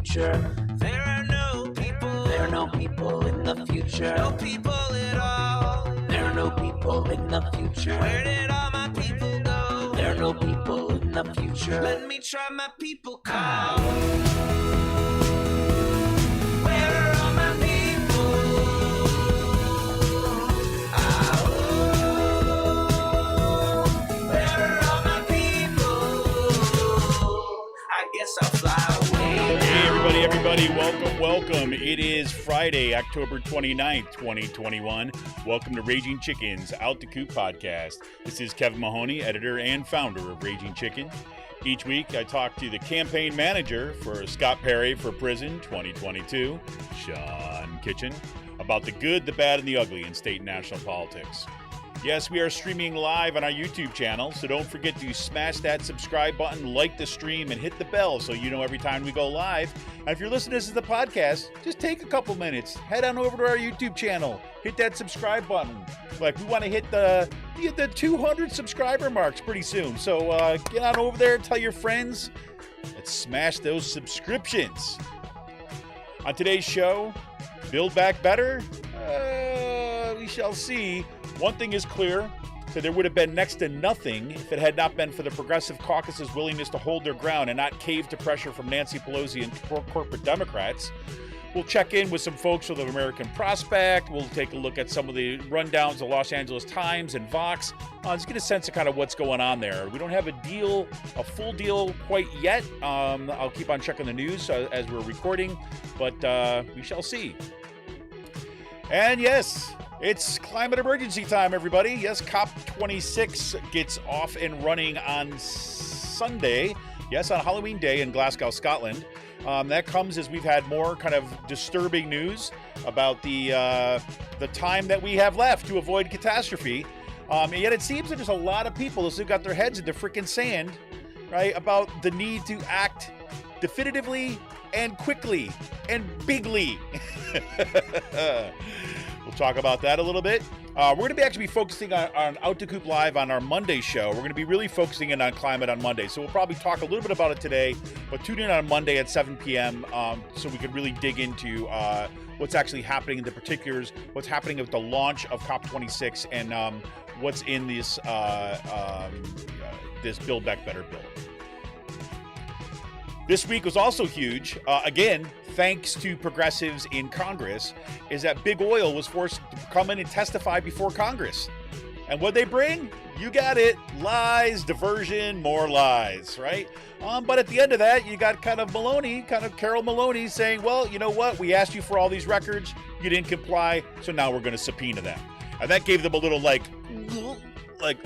future. There are no people. There are no people in the future. No people at all. There are no people in the future. Where did all my people go? There are no people in the future. Let me try my people call. Where are all my people? Where are all my people? I guess I'll fly away now. Hey, everybody, welcome. It is Friday, October 29th, 2021. Welcome to Raging Chicken's Out the Coop podcast. This is Kevin Mahoney, editor and founder of Raging Chicken. Each week, I talk to the campaign manager for Scott Perry for Prison 2022, Sean Kitchen, about the good, the bad, and the ugly in state and national politics. Yes, we are streaming live on our YouTube channel, so don't forget to smash that subscribe button, like the stream, and hit the bell so you know every time we go live. And if you're listening to this as the podcast, just take a couple minutes, head on over to our YouTube channel, hit that subscribe button. Like, we want to hit the 200 subscriber marks pretty soon. So get on over there, tell your friends, let's smash those subscriptions. On today's show, Build Back Better? We shall see. One thing is clear, that there would have been next to nothing if it had not been for the Progressive Caucus's willingness to hold their ground and not cave to pressure from Nancy Pelosi and corporate Democrats. We'll check in with some folks from the American Prospect. We'll take a look at some of the rundowns of Los Angeles Times and Vox. Just get a sense of kind of what's going on there. We don't have a full deal quite yet. I'll keep on checking the news as we're recording, but we shall see. And yes, it's climate emergency time, everybody. Yes, COP26 gets off and running on Sunday. Yes, on Halloween Day in Glasgow, Scotland. That comes as we've had more kind of disturbing news about the time that we have left to avoid catastrophe. And yet it seems that there's a lot of people who've got their heads in the freaking sand, right, about the need to act definitively and quickly and bigly. We'll talk about that a little bit. We're going to actually be focusing on Out to Coop Live on our Monday show. We're going to be really focusing in on climate on Monday. So we'll probably talk a little bit about it today, but tune in on Monday at 7 p.m. So we can really dig into what's actually happening in the particulars, what's happening with the launch of COP26, and what's in this this Build Back Better bill. This week was also huge, again, thanks to progressives in Congress, is that Big Oil was forced to come in and testify before Congress. And what they bring? You got it. Lies, diversion, more lies, right? But at the end of that, you got kind of Carol Maloney saying, well, you know what? We asked you for all these records. You didn't comply, so now we're going to subpoena them. And that gave them a little, like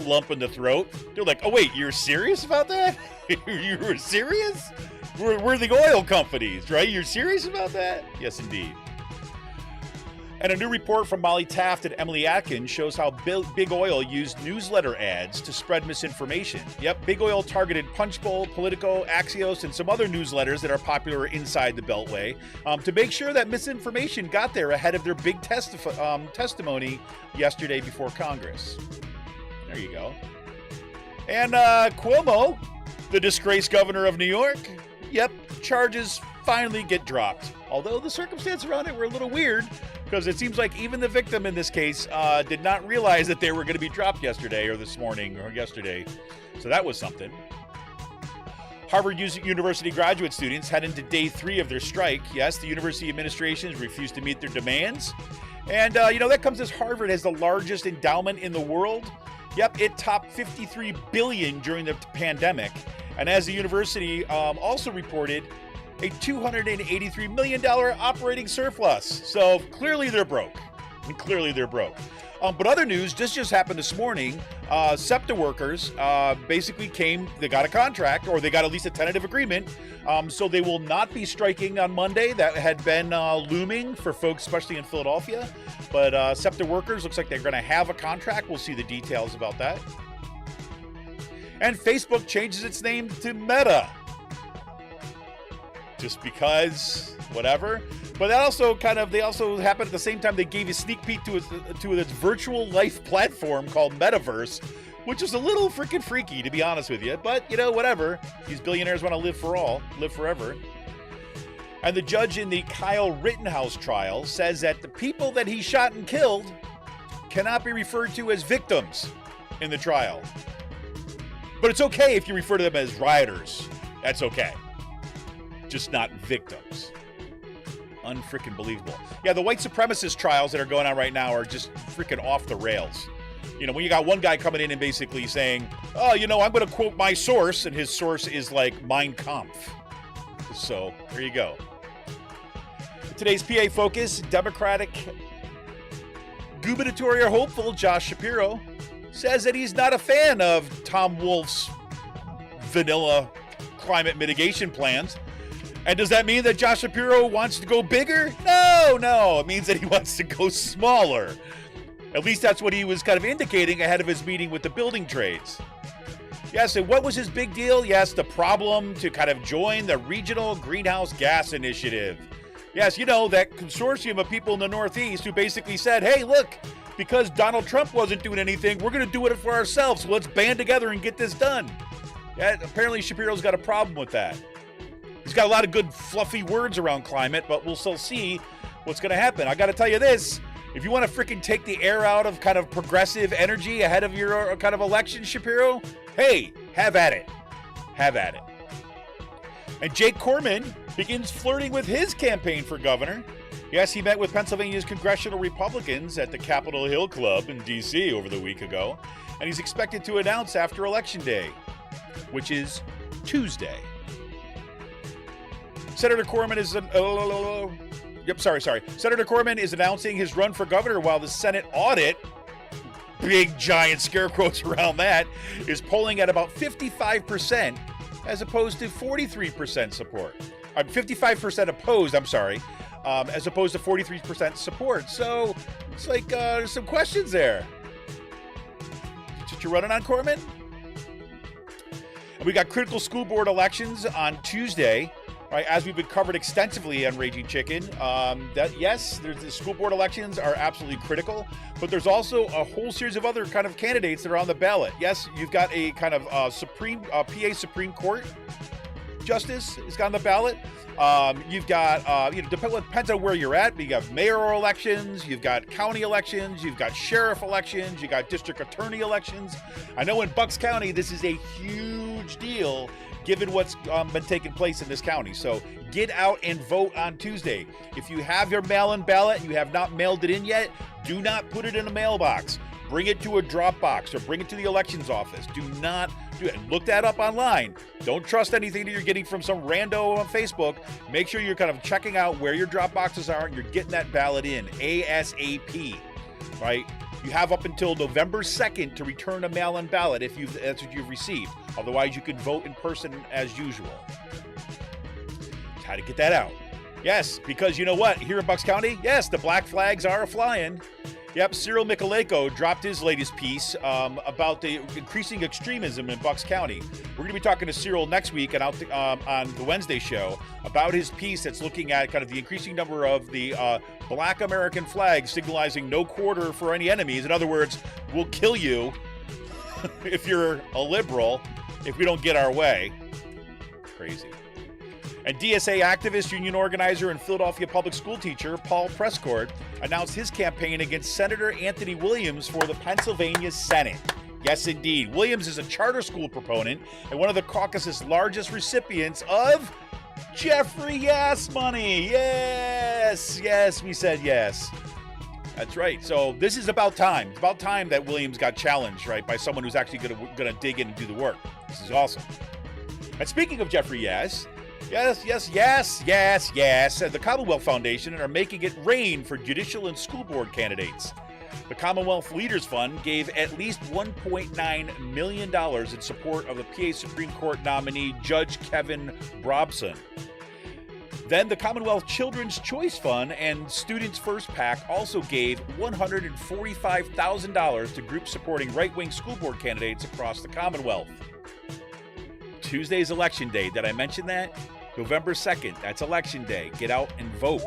lump in the throat. They're like, oh, wait, you're serious about that? You were serious? We're the oil companies, right? You're serious about that? Yes, indeed. And a new report from Molly Taft and Emily Atkins shows how Big Oil used newsletter ads to spread misinformation. Yep, Big Oil targeted Punchbowl, Politico, Axios, and some other newsletters that are popular inside the Beltway to make sure that misinformation got there ahead of their big testimony yesterday before Congress. There you go. And Cuomo, the disgraced governor of New York, yep, charges finally get dropped. Although the circumstances around it were a little weird, because it seems like even the victim in this case did not realize that they were going to be dropped yesterday or this morning or yesterday. So that was something. Harvard University graduate students head into day 3 of their strike. Yes, the university administrations refused to meet their demands. And, that comes as Harvard has the largest endowment in the world. Yep, it topped $53 billion during the pandemic. And as the university also reported, a $283 million operating surplus. So clearly they're broke. But other news, this just happened this morning. SEPTA workers basically they got a contract, or they got at least a tentative agreement. So they will not be striking on Monday. That had been looming for folks, especially in Philadelphia. But SEPTA workers, looks like they're going to have a contract. We'll see the details about that. And Facebook changes its name to Meta. Just because, whatever. But that also they also happened at the same time they gave a sneak peek to its virtual life platform called Metaverse, which is a little freaking freaky, to be honest with you. But, whatever. These billionaires want to live forever. And the judge in the Kyle Rittenhouse trial says that the people that he shot and killed cannot be referred to as victims in the trial. But it's okay if you refer to them as rioters. That's okay. Just not victims. Unfreaking believable. Yeah, the white supremacist trials that are going on right now are just freaking off the rails. You know, when you got one guy coming in and basically saying, oh, you know, I'm going to quote my source, and his source is like Mein Kampf. So, there you go. Today's PA Focus, Democratic gubernatorial hopeful Josh Shapiro says that he's not a fan of Tom Wolf's vanilla climate mitigation plans. And does that mean that Josh Shapiro wants to go bigger? No. It means that he wants to go smaller. At least that's what he was kind of indicating ahead of his meeting with the building trades. Yes, and what was his big deal? Yes, the problem to kind of join the Regional Greenhouse Gas Initiative. Yes, you know, that consortium of people in the Northeast who basically said, hey, look, because Donald Trump wasn't doing anything, we're going to do it for ourselves. So let's band together and get this done. Yeah, apparently Shapiro's got a problem with that. He's got a lot of good fluffy words around climate, but we'll still see what's going to happen. I got to tell you this. If you want to freaking take the air out of kind of progressive energy ahead of your kind of election, Shapiro, hey, have at it. Have at it. And Jake Corman begins flirting with his campaign for governor. Yes, he met with Pennsylvania's congressional Republicans at the Capitol Hill Club in D.C. over the week ago, and he's expected to announce after Election Day, which is Tuesday. Senator Corman is Senator Corman is announcing his run for governor while the Senate audit, big giant scarecrows around that, is polling at about 55% as opposed to 43% support. 55% opposed, as opposed to 43% support. So it's like there's some questions there. What you running on, Corman? And we got critical school board elections on Tuesday. Right, as we've been covered extensively on Raging Chicken, the school board elections are absolutely critical, but there's also a whole series of other kind of candidates that are on the ballot. Yes, you've got a kind of PA Supreme Court justice is on the ballot. You've got, depends on where you're at, but you have mayoral elections, you've got county elections, you've got sheriff elections, you got district attorney elections. I know in Bucks County, this is a huge deal given what's been taking place in this county. So get out and vote on Tuesday. If you have your mail-in ballot and you have not mailed it in yet, do not put it in a mailbox. Bring it to a drop box or bring it to the elections office. Do not do it. Look that up online. Don't trust anything that you're getting from some rando on Facebook. Make sure you're kind of checking out where your drop boxes are and you're getting that ballot in ASAP, right? You have up until November 2nd to return a mail-in ballot if that's what you've received. Otherwise, you can vote in person as usual. How to get that out? Yes, because you know what? Here in Bucks County, yes, the black flags are flying. Yep, Cyril Mikulayko dropped his latest piece about the increasing extremism in Bucks County. We're going to be talking to Cyril next week and on the Wednesday show about his piece that's looking at kind of the increasing number of the black American flags signalizing no quarter for any enemies. In other words, we'll kill you if you're a liberal if we don't get our way. Crazy. And DSA activist, union organizer, and Philadelphia public school teacher Paul Prescott announced his campaign against Senator Anthony Williams for the Pennsylvania Senate. Yes, indeed. Williams is a charter school proponent and one of the caucus's largest recipients of Jeffrey Yes money. Yes, we said yes. That's right. So this is about time. It's about time that Williams got challenged, right, by someone who's actually going to dig in and do the work. This is awesome. And speaking of Jeffrey Yes, the Commonwealth Foundation are making it rain for judicial and school board candidates. The Commonwealth Leaders Fund gave at least $1.9 million in support of the PA Supreme Court nominee Judge Kevin Brobson. Then the Commonwealth Children's Choice Fund and Students First PAC also gave $145,000 to groups supporting right-wing school board candidates across the Commonwealth. Tuesday's Election Day. Did I mention that? November 2nd. That's Election Day. Get out and vote.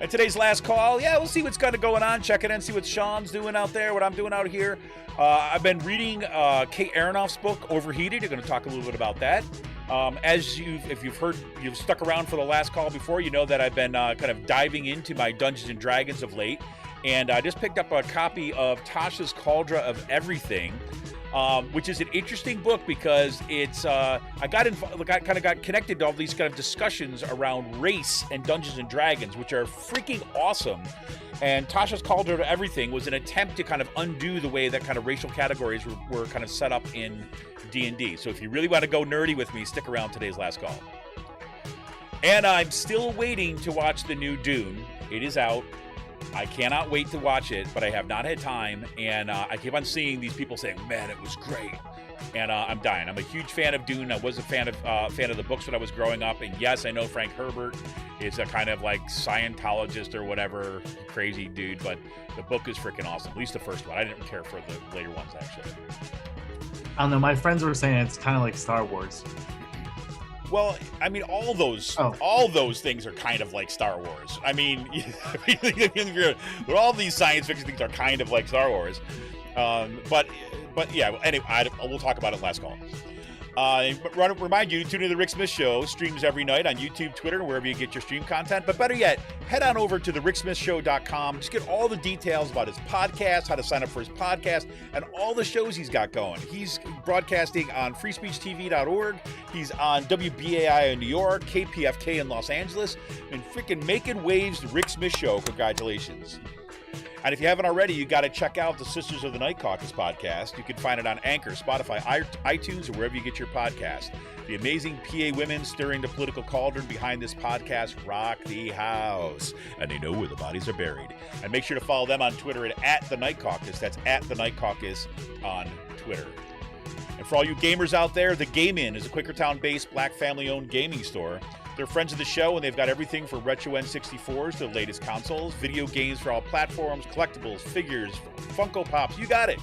And today's last call, we'll see what's kind of going on. Check it in, see what Sean's doing out there, what I'm doing out here. I've been reading Kate Aronoff's book, Overheated. You're going to talk a little bit about that. If you've stuck around for the last call before, you know that I've been kind of diving into my Dungeons and Dragons of late, and I just picked up a copy of Tasha's Cauldron of Everything, which is an interesting book because it's I kind of got connected to all these kind of discussions around race and Dungeons and Dragons, which are freaking awesome. And Tasha's Cauldron of Everything was an attempt to kind of undo the way that kind of racial categories were kind of set up in D&D. So if you really want to go nerdy with me, stick around today's last call. And I'm still waiting to watch the new Dune. It is out. I cannot wait to watch it, but I have not had time. And I keep on seeing these people saying, man, it was great. And I'm dying. I'm a huge fan of Dune. I was a fan of the books when I was growing up. And yes, I know Frank Herbert is a kind of like Scientologist or whatever crazy dude, but the book is freaking awesome. At least the first one. I didn't care for the later ones, actually. I don't know. My friends were saying it's kind of like Star Wars. Well, I mean, all those things are kind of like Star Wars. I mean, all these science fiction things are kind of like Star Wars. But yeah. Anyway, we'll talk about it last call. Remind you to tune in to the Rick Smith Show. Streams every night on YouTube, Twitter, and wherever you get your stream content. But better yet, head on over to thericksmithshow.com. Just get all the details about his podcast, how to sign up for his podcast, and all the shows he's got going. He's broadcasting on freespeechtv.org. He's on WBAI in New York, KPFK in Los Angeles, and freaking making waves. The Rick Smith Show. Congratulations. And if you haven't already, you got to check out the Sisters of the Night Caucus podcast. You can find it on Anchor, Spotify, iTunes, or wherever you get your podcast. The amazing PA women stirring the political cauldron behind this podcast rock the house. And they know where the bodies are buried. And make sure to follow them on Twitter at The Night Caucus. That's at The Night Caucus on Twitter. And for all you gamers out there, The Game In is a Quakertown-based black family-owned gaming store. They're friends of the show, and they've got everything from retro N64s to the latest consoles, video games for all platforms, collectibles, figures, Funko Pops, you got it.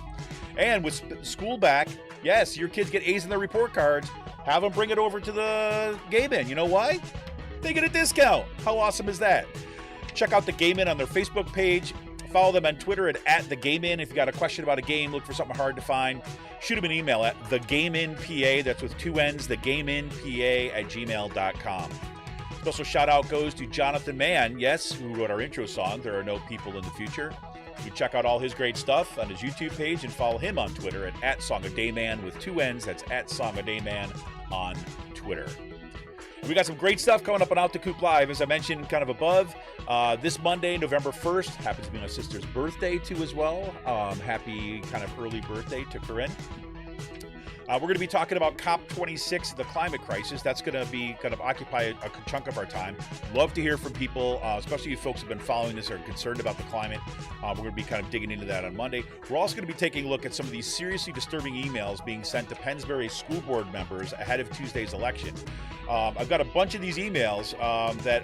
And with school back, yes, your kids get A's in their report cards, have them bring it over to the Game In. You know why? They get a discount. How awesome is that? Check out the Game In on their Facebook page. Follow them on Twitter at The Game In. If you got a question about a game, look for something hard to find, shoot them an email at thegameinpa, that's with 2 N's, thegameinpa@gmail.com. Special shout out goes to Jonathan Mann, yes, who wrote our intro song, There Are No People in the Future. You check out all his great stuff on his YouTube page and follow him on Twitter at SongOfDayman with 2 N's, that's at SongOfDayman on Twitter. We got some great stuff coming up on Out the Coop Live, as I mentioned kind of above. This Monday, November 1st, happens to be my sister's birthday too as well. Happy kind of early birthday to Corinne. We're going to be talking about COP26, the climate crisis. That's going to be kind of occupy a chunk of our time. Love to hear from people, especially if folks have been following this or are concerned about the climate. We're going to be kind of digging into that on Monday. We're also going to be taking a look at some of these seriously disturbing emails being sent to Pennsbury school board members ahead of Tuesday's election. I've got a bunch of these emails that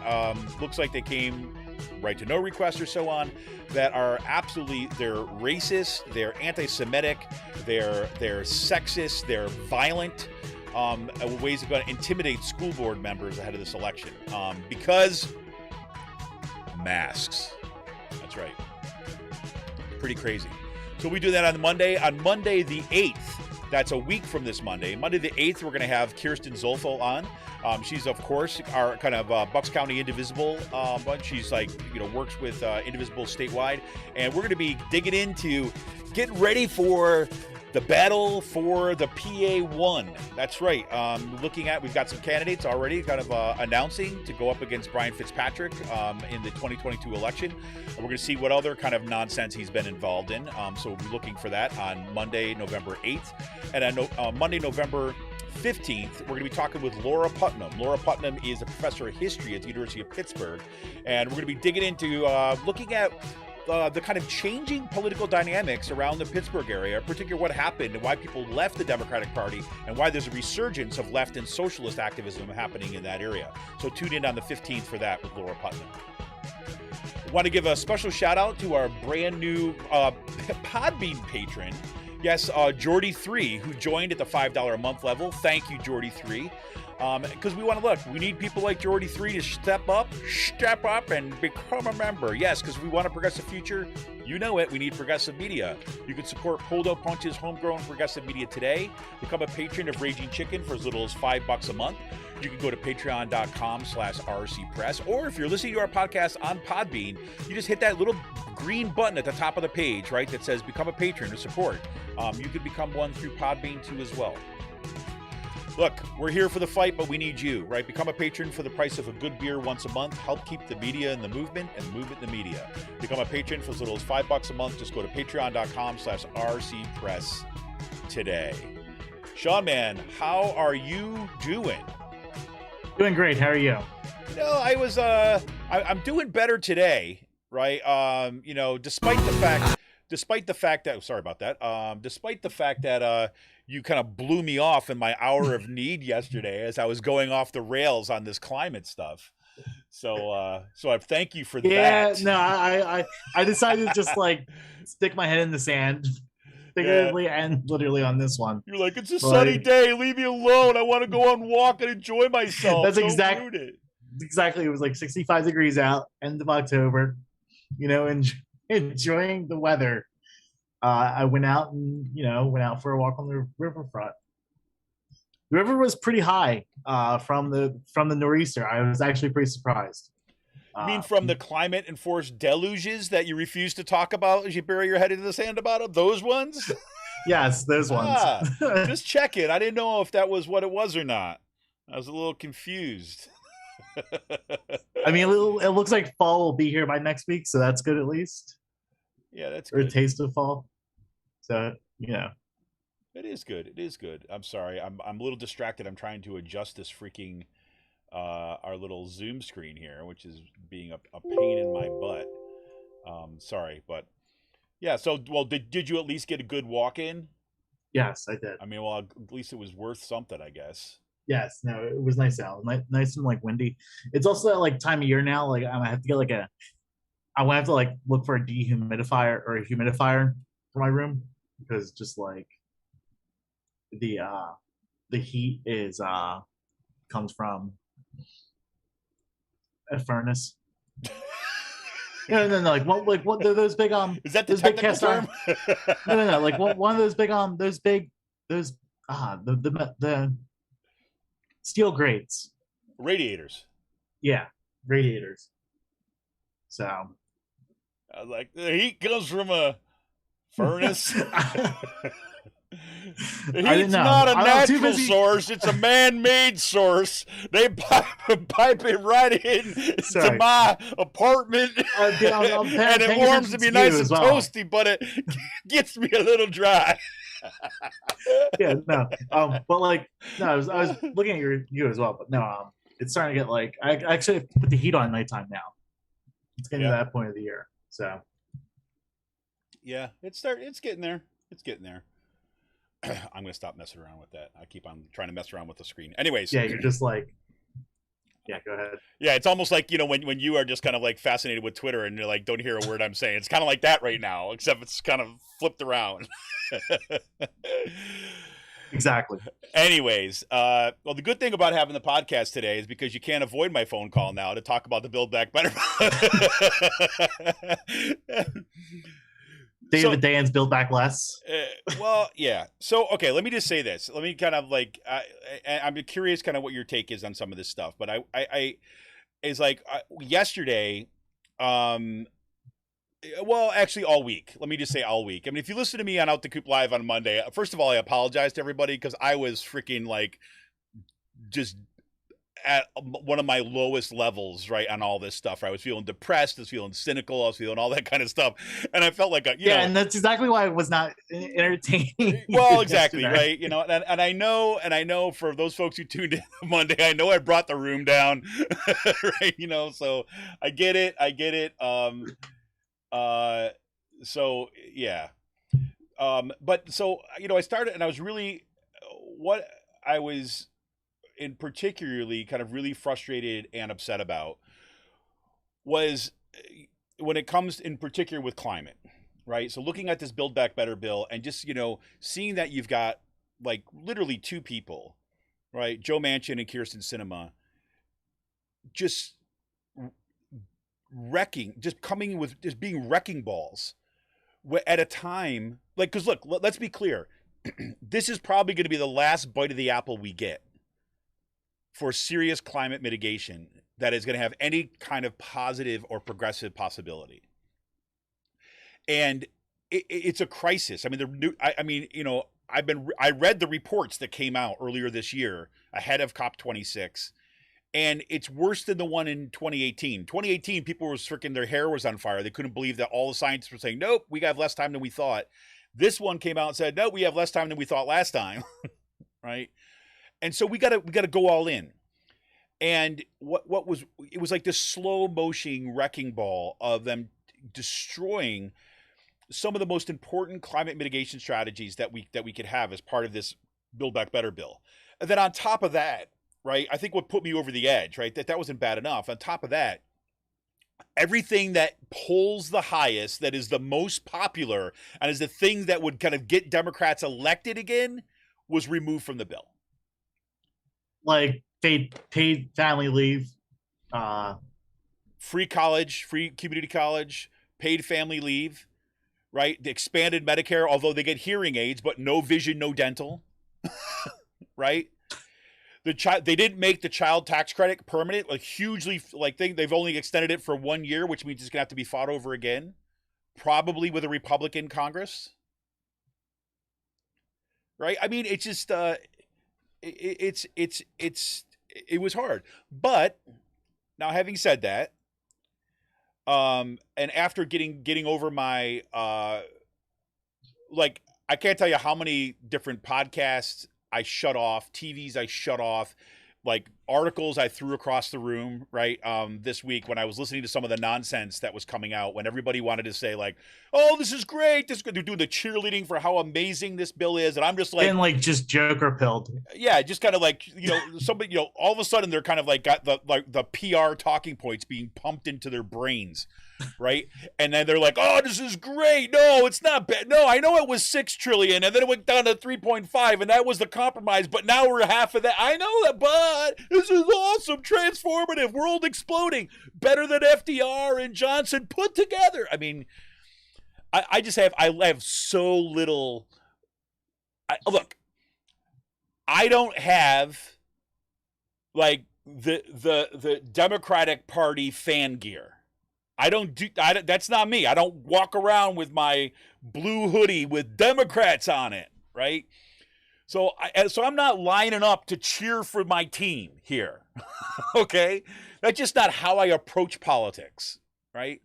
looks like they came right to know requests or so on, that are absolutely, they're racist, they're anti-Semitic, they're sexist, they're violent, ways they're going to intimidate school board members ahead of this election, because masks. That's right. Pretty crazy. So we do that on Monday. On Monday the 8th, that's a week from this Monday. Monday the 8th, we're going to have Kirsten Zolfo on. She's, of course, our kind of Bucks County Indivisible bunch. She's like, works with Indivisible statewide. And we're going to be digging into getting ready for the battle for the PA1. That's right. We've got some candidates already kind of announcing to go up against Brian Fitzpatrick in the 2022 election. And we're going to see what other kind of nonsense he's been involved in. So we'll be looking for that on Monday, November 8th. And on Monday, November 15th, we're going to be talking with Laura Putnam. Laura Putnam is a professor of history at the University of Pittsburgh. And we're going to be digging into looking at the kind of changing political dynamics around the Pittsburgh area, particularly what happened and why people left the Democratic Party and why there's a resurgence of left and socialist activism happening in that area. So tune in on the 15th for that with Laura Putnam. I want to give a special shout out to our brand new Podbean patron, Yes, Jordy3, who joined at the $5 a month level. Thank you, Jordy3. Because we want to look, we need people like Jordy3 to step up and become a member. Yes, because we want a progressive future. You know it. We need progressive media. You can support Poldo Punch's homegrown progressive media today. Become a patron of Raging Chicken for as little as $5 a month. You can go to patreon.com/rcpress. Or if you're listening to our podcast on Podbean, you just hit that little green button at the top of the page, right, that says become a patron to support. You could become one through Podbean too as well. Look, we're here for the fight, but we need you, right? Become a patron for the price of a good beer once a month. Help keep the media in the movement and the movement in the media. Become a patron for as little as $5 a month. Just go to patreon.com/rcpress today. Sean, man, how are you doing? Doing great. How are you? You know, I'm doing better today, right? Despite the fact that, sorry about that. Despite the fact that, you kind of blew me off in my hour of need yesterday as I was going off the rails on this climate stuff. So I thank you for that. Yeah, no, I decided to just like stick my head in the sand, figuratively and literally on this one. You're like, it's a sunny day, leave me alone. I want to go on a walk and enjoy myself. That's exactly it was like 65 degrees out, end of October. You know, enjoying the weather. I went out for a walk on the riverfront. The river was pretty high from the nor'easter. I was actually pretty surprised. You mean from the climate-enforced deluges that you refuse to talk about as you bury your head into the sand about them? Those ones? Yes, those ones. Just checking. I didn't know if that was what it was or not. I was a little confused. I mean, it looks like fall will be here by next week, so that's good at least. Yeah, that's good. Or a taste of fall. So, you know. It is good. It is good. I'm sorry. I'm a little distracted. I'm trying to adjust this freaking our little Zoom screen here, which is being a pain in my butt. Sorry, but yeah, so did you at least get a good walk in? Yes, I did. I mean, well, at least it was worth something, I guess. Yes, no, it was nice out. Nice and like windy. It's also that like time of year now, like I have to get I want to have to like look for a dehumidifier or a humidifier for my room, because just like the heat is comes from a furnace. No, like what those big is that the technical term? No, like one of those big the steel grates, radiators. Yeah, radiators. So like the heat comes from a furnace. Heat's not a natural source. It's a man-made source. They pipe it right into my apartment. And it warms me nice and toasty, but it gets me a little dry. Yeah, no. But like, no, I was looking at you as well, but no, it's starting to get like, I actually have to put the heat on at nighttime now. It's getting to that point of the year. So yeah, it's getting there. It's getting there. I'm gonna stop messing around with that. I keep on trying to mess around with the screen. Anyways, yeah, you're just like, yeah, go ahead. Yeah, it's almost like, you know, when you are just kind of like fascinated with Twitter and you're like, don't hear a word I'm saying. It's kind of like that right now, except it's kind of flipped around. Exactly. Anyways, well, the good thing about having the podcast today is because you can't avoid my phone call now to talk about the Build Back Better. David Dan's Build Back Less. Well, yeah. So, okay, let me just say this. Let me kind of like, I'm curious kind of what your take is on some of this stuff. But I is like yesterday, well, actually all week. Let me just say all week. I mean, if you listen to me on Out the Coop Live on Monday, first of all, I apologize to everybody because I was freaking like just at one of my lowest levels, right, on all this stuff. Right? I was feeling depressed, I was feeling cynical, I was feeling all that kind of stuff, and I felt like you know, and that's exactly why it was not entertaining. Well, exactly, right? You know, and I know for those folks who tuned in on Monday, I know I brought the room down, right? You know, so I get it. So yeah, but so you know, I started, and I was really what I was in particularly kind of really frustrated and upset about was when it comes in particular with climate. right? So looking at this Build Back Better bill and just, seeing that you've got like literally two people, right? Joe Manchin and Kirsten Sinema just being wrecking balls at a time like, because look, let's be clear. This is probably going to be the last bite of the apple we get for serious climate mitigation that is going to have any kind of positive or progressive possibility. And it's a crisis. I mean, I read the reports that came out earlier this year ahead of COP26, and it's worse than the one in 2018. 2018, people were freaking, their hair was on fire. They couldn't believe that all the scientists were saying, nope, we have less time than we thought. This one came out and said, no, we have less time than we thought last time, right? And so we gotta go all in. And it was like this slow motion wrecking ball of them destroying some of the most important climate mitigation strategies that we could have as part of this Build Back Better bill. And then on top of that, right, I think what put me over the edge, right, that wasn't bad enough. On top of that, everything that polls the highest, that is the most popular, and is the thing that would kind of get Democrats elected again, was removed from the bill. Like paid family leave, free college, free community college, paid family leave, right? The expanded Medicare, although they get hearing aids, but no vision, no dental, right? They didn't make the child tax credit permanent, like hugely, like they've only extended it for 1 year, which means it's gonna have to be fought over again, probably with a Republican Congress, right? I mean, it's just it was hard. But now, having said that, and after getting over my like, I can't tell you how many different podcasts I shut off, TVs I shut off, like articles I threw across the room, right? This week when I was listening to some of the nonsense that was coming out, when everybody wanted to say like, oh, this is great. They're doing the cheerleading for how amazing this bill is. And I'm just like, and like just Joker pilled. Yeah. Just kind of like, somebody, all of a sudden they're kind of like got the PR talking points being pumped into their brains. Right. And then they're like, oh, this is great. No, it's not bad. No, I know it was 6 trillion and then it went down to 3.5 and that was the compromise. But now we're half of that. I know that, but this is awesome. Transformative, world exploding, better than FDR and Johnson put together. I mean, I have so little. Look, I don't have like the Democratic Party fan gear. That's not me. I don't walk around with my blue hoodie with Democrats on it, right? So I'm not lining up to cheer for my team here. Okay? That's just not how I approach politics, right?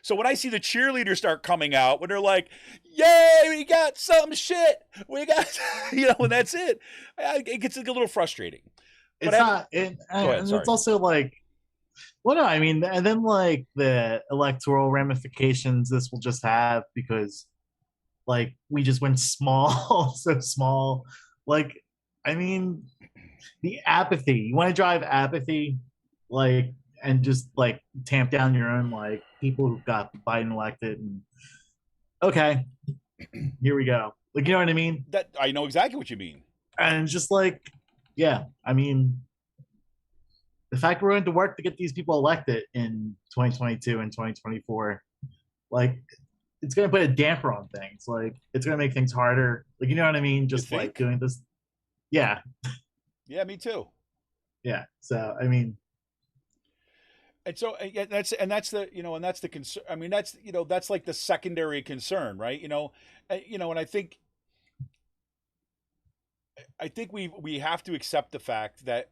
So when I see the cheerleaders start coming out, when they're like, yay, we got some shit. We got, and that's it. It gets a little frustrating. It's not, and it's also like, well, no, I mean, and then like the electoral ramifications this will just have because like we just went small, so small. Like, I mean, the apathy, you want to drive apathy, like, and just like tamp down your own like people who got Biden elected and okay, here we go. Like, you know what I mean? That I know exactly what you mean. And just like, yeah, I mean, the fact we're going to work to get these people elected in 2022 and 2024, like, it's going to put a damper on things. Like, it's going to make things harder. Like, you know what I mean? Just like doing this. Yeah. Yeah, me too. Yeah. So, I mean. And so that's the concern. I mean, that's like the secondary concern, right? And I think we have to accept the fact that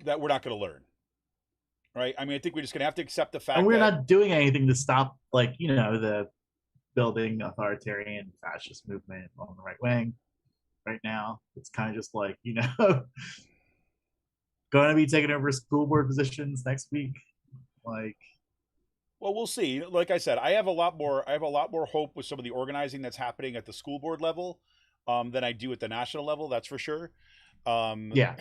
we're not going to learn, right? I mean, I think we're just going to have to accept the fact and we're that not doing anything to stop, like, the building authoritarian fascist movement on the right wing right now. It's kind of just like, going to be taking over school board positions next week. Like, well, we'll see. Like I said, I have a lot more hope with some of the organizing that's happening at the school board level than I do at the national level. That's for sure. Yeah.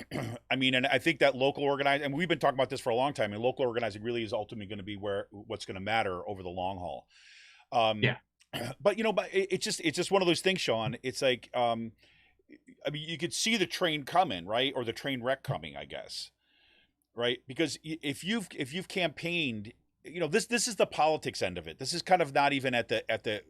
I mean, and I think that local organizing, and we've been talking about this for a long time, and local organizing really is ultimately going to be what's going to matter over the long haul. Yeah. But but it's just one of those things, Sean. It's like, I mean, you could see the train coming, right, or the train wreck coming, I guess, right? Because if you've campaigned, this is the politics end of it. This is kind of not even at the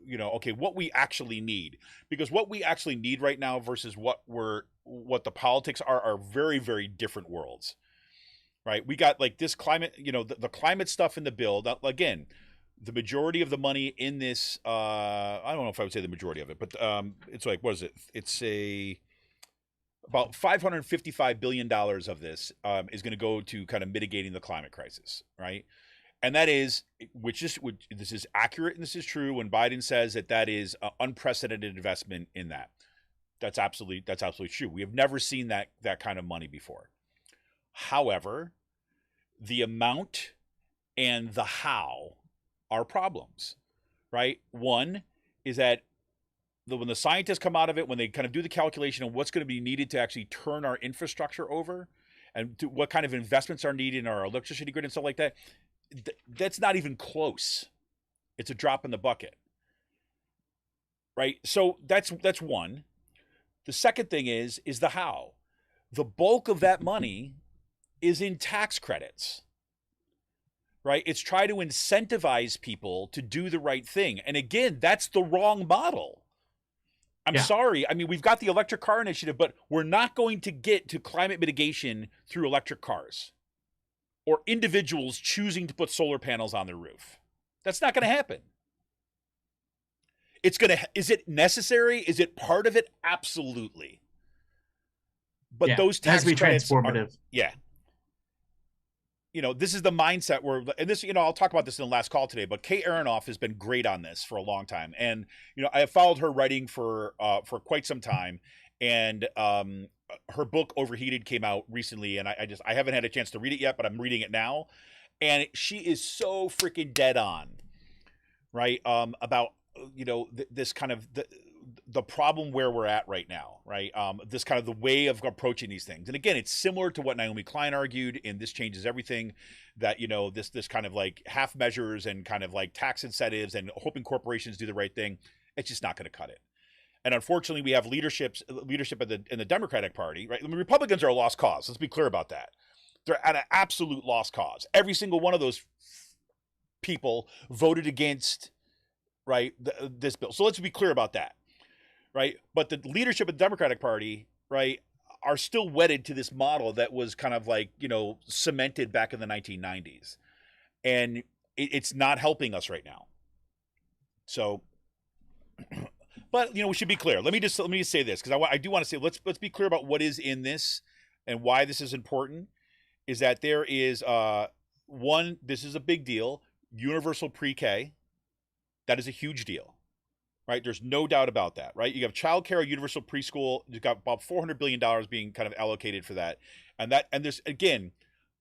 okay, what we actually need, because what we actually need right now versus what the politics are very, very different worlds, right? We got like this climate, the climate stuff in the bill. Now, again, the majority of the money in this, I don't know if I would say the majority of it, but it's like, what is it? It's about $555 billion of this is going to go to kind of mitigating the climate crisis, right? And that is, this is accurate and this is true when Biden says that is an unprecedented investment in that. That's absolutely true. We have never seen that kind of money before. However, the amount and the how are problems, right? One is that when the scientists come out of it, when they kind of do the calculation of what's going to be needed to actually turn our infrastructure over and what kind of investments are needed in our electricity grid and stuff like that, that's not even close. It's a drop in the bucket, right? So that's one. The second thing is the how. The bulk of that money is in tax credits, right? It's try to incentivize people to do the right thing. And again, that's the wrong model. I'm sorry. I mean, we've got the electric car initiative, but we're not going to get to climate mitigation through electric cars or individuals choosing to put solar panels on their roof. That's not going to happen. Is it necessary? Is it part of it? Absolutely. But those tax credits transformative. This is the mindset where, and this, I'll talk about this in the last call today, but Kay Aronoff has been great on this for a long time. And, I have followed her writing for quite some time. And her book Overheated came out recently, and I haven't had a chance to read it yet, but I'm reading it now. And she is so freaking dead on, right? About, this kind of the problem where we're at right now, right? This kind of the way of approaching these things. And again, it's similar to what Naomi Klein argued in This Changes Everything, that, this kind of like half measures and kind of like tax incentives and hoping corporations do the right thing. It's just not going to cut it. And unfortunately, we have leadership in the Democratic Party, right? I mean, Republicans are a lost cause. Let's be clear about that. They're at an absolute lost cause. Every single one of those people voted against, right, this bill. So let's be clear about that, right? But the leadership of the Democratic Party, right, are still wedded to this model that was kind of like, cemented back in the 1990s. And it's not helping us right now. So... But we should be clear. Let me just say this, because I do want to say let's be clear about what is in this and why this is important. Is that there is one, this is a big deal, universal pre-K. That is a huge deal, right? There's no doubt about that, right? You have childcare, universal preschool. You've got about $400 billion being kind of allocated for that, and there's again,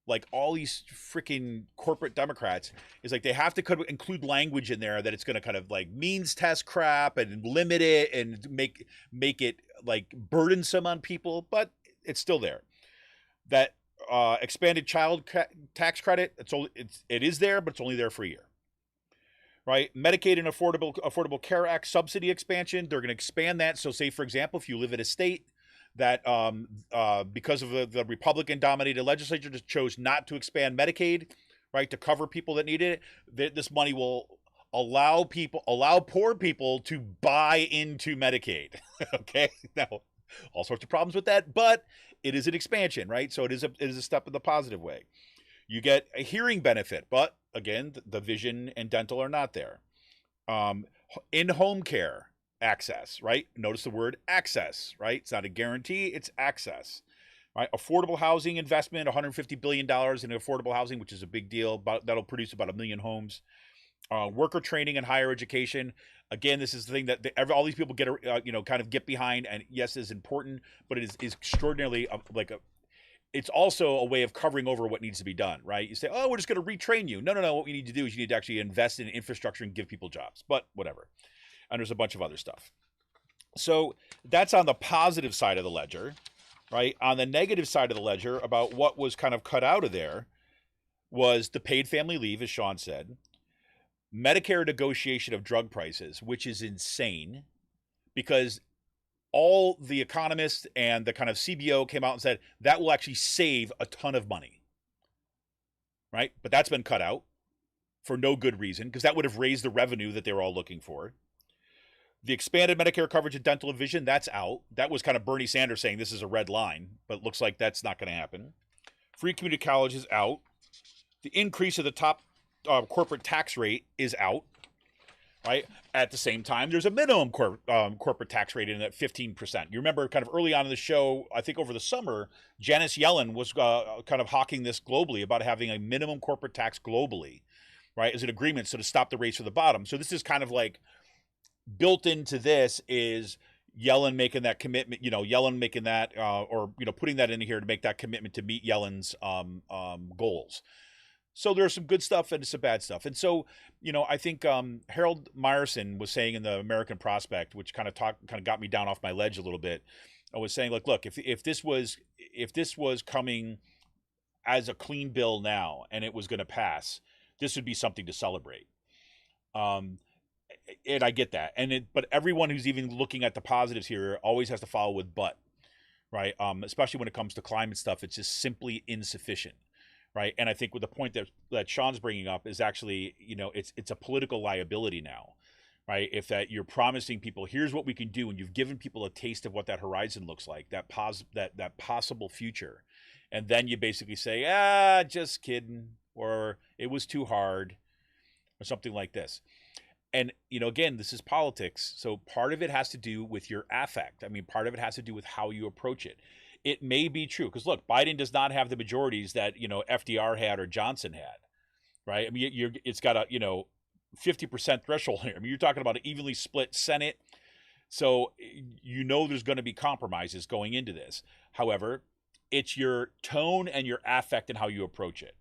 like all these freaking corporate Democrats is like they have to include language in there that it's going to kind of like means test crap and limit it and make it like burdensome on people, but it's still there. That expanded child tax credit, it is there, but it's only there for a year. Right? Medicaid and Affordable Care Act subsidy expansion, they're going to expand that. So say, for example, if you live in a state that because of the Republican-dominated legislature just chose not to expand Medicaid, right, to cover people that needed it, this money will allow poor people to buy into Medicaid. Okay, now all sorts of problems with that, but it is an expansion, right? So it is a step in the positive way. You get a hearing benefit, but again, the vision and dental are not there. In-home care access, right? Notice the word access, right? It's not a guarantee, it's access, right? Affordable housing investment, $150 billion in affordable housing, which is a big deal. That'll produce about 1 million homes. Worker training and higher education. Again, this is the thing that all these people get, kind of get behind, and yes, is important, but it is extraordinarily it's also a way of covering over what needs to be done, right? You say, oh, we're just going to retrain you. No. What we need to do is you need to actually invest in infrastructure and give people jobs, but whatever. And there's a bunch of other stuff. So that's on the positive side of the ledger, right? On the negative side of the ledger, about what was kind of cut out of there was the paid family leave, as Sean said, Medicare negotiation of drug prices, which is insane because all the economists and the kind of CBO came out and said that will actually save a ton of money, right? But that's been cut out for no good reason because that would have raised the revenue that they were all looking for. The expanded Medicare coverage of dental and vision, that's out. That was kind of Bernie Sanders saying this is a red line, but it looks like that's not going to happen. Free community college is out. The increase of the top corporate tax rate is out. Right. At the same time, there's a minimum corporate tax rate in at 15%. You remember kind of early on in the show, I think over the summer, Janice Yellen was kind of hawking this globally about having a minimum corporate tax globally, right, as an agreement so to stop the race to the bottom. So this is kind of like built into this is Yellen making that commitment, Yellen making that or putting that in here to make that commitment to meet Yellen's goals. So there's some good stuff and some bad stuff. And so, I think Harold Meyerson was saying in the American Prospect, which kind of got me down off my ledge a little bit. I was saying, look, if this was coming as a clean bill now and it was going to pass, this would be something to celebrate. And I get that. But everyone who's even looking at the positives here always has to follow with but, right? Especially when it comes to climate stuff, it's just simply insufficient. Right. And I think with the point that Sean's bringing up is actually, it's a political liability now. Right. If that you're promising people, here's what we can do. And you've given people a taste of what that horizon looks like, that possible future. And then you basically say, just kidding, or it was too hard or something like this. And, again, this is politics. So part of it has to do with your affect. I mean, part of it has to do with how you approach it. It may be true because look, Biden does not have the majorities that FDR had or Johnson had, right? I mean, it's got a 50% threshold here. I mean, you're talking about an evenly split Senate, so there's going to be compromises going into this. However, it's your tone and your affect and how you approach it.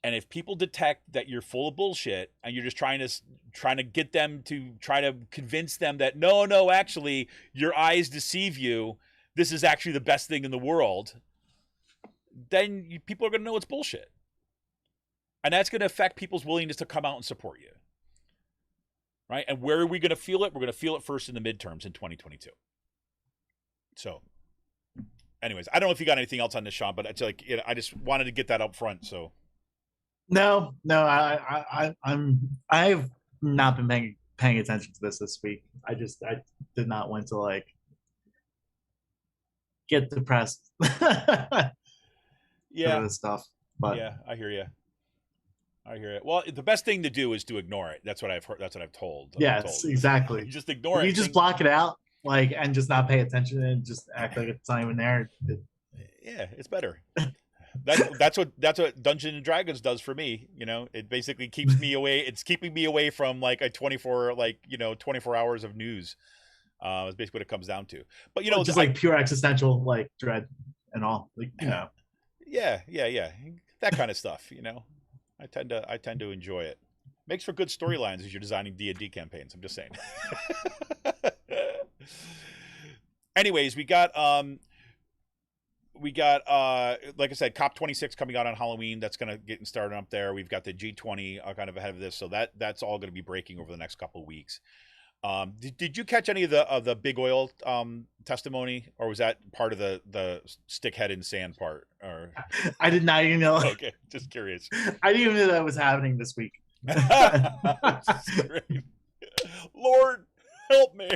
And if people detect that you're full of bullshit and you're just trying to get them to try to convince them that no, actually your eyes deceive you. This is actually the best thing in the world, then people are going to know it's bullshit. And that's going to affect people's willingness to come out and support you. Right? And where are we going to feel it? We're going to feel it first in the midterms in 2022. So, anyways, I don't know if you got anything else on this, Sean, but it's like, I just wanted to get that up front. So, No, I've not been paying attention to this week. I did not want to get depressed. Yeah, this stuff. But yeah, I hear you. Well, the best thing to do is to ignore it. That's what I've heard. That's what I've told. Yes, exactly. You just ignore it. You just block it out, and just not pay attention and just act like it's not even there. Yeah, it's better. That's what Dungeons and Dragons does for me. It basically keeps me away. It's keeping me away from a 24 hours of news. Is basically what it comes down to. But just pure existential dread and all. Yeah, that kind of stuff. I tend to enjoy it. Makes for good storylines as you're designing D&D campaigns. I'm just saying. Anyways, we got like I said, COP26 coming out on Halloween. That's going to get started up there. We've got the G20 kind of ahead of this, so that's all going to be breaking over the next couple of weeks. Did you catch any of the big oil testimony, or was that part of the stick head in sand part? Or I did not even know. Okay, just curious. I didn't even know that was happening this week. Lord, help me.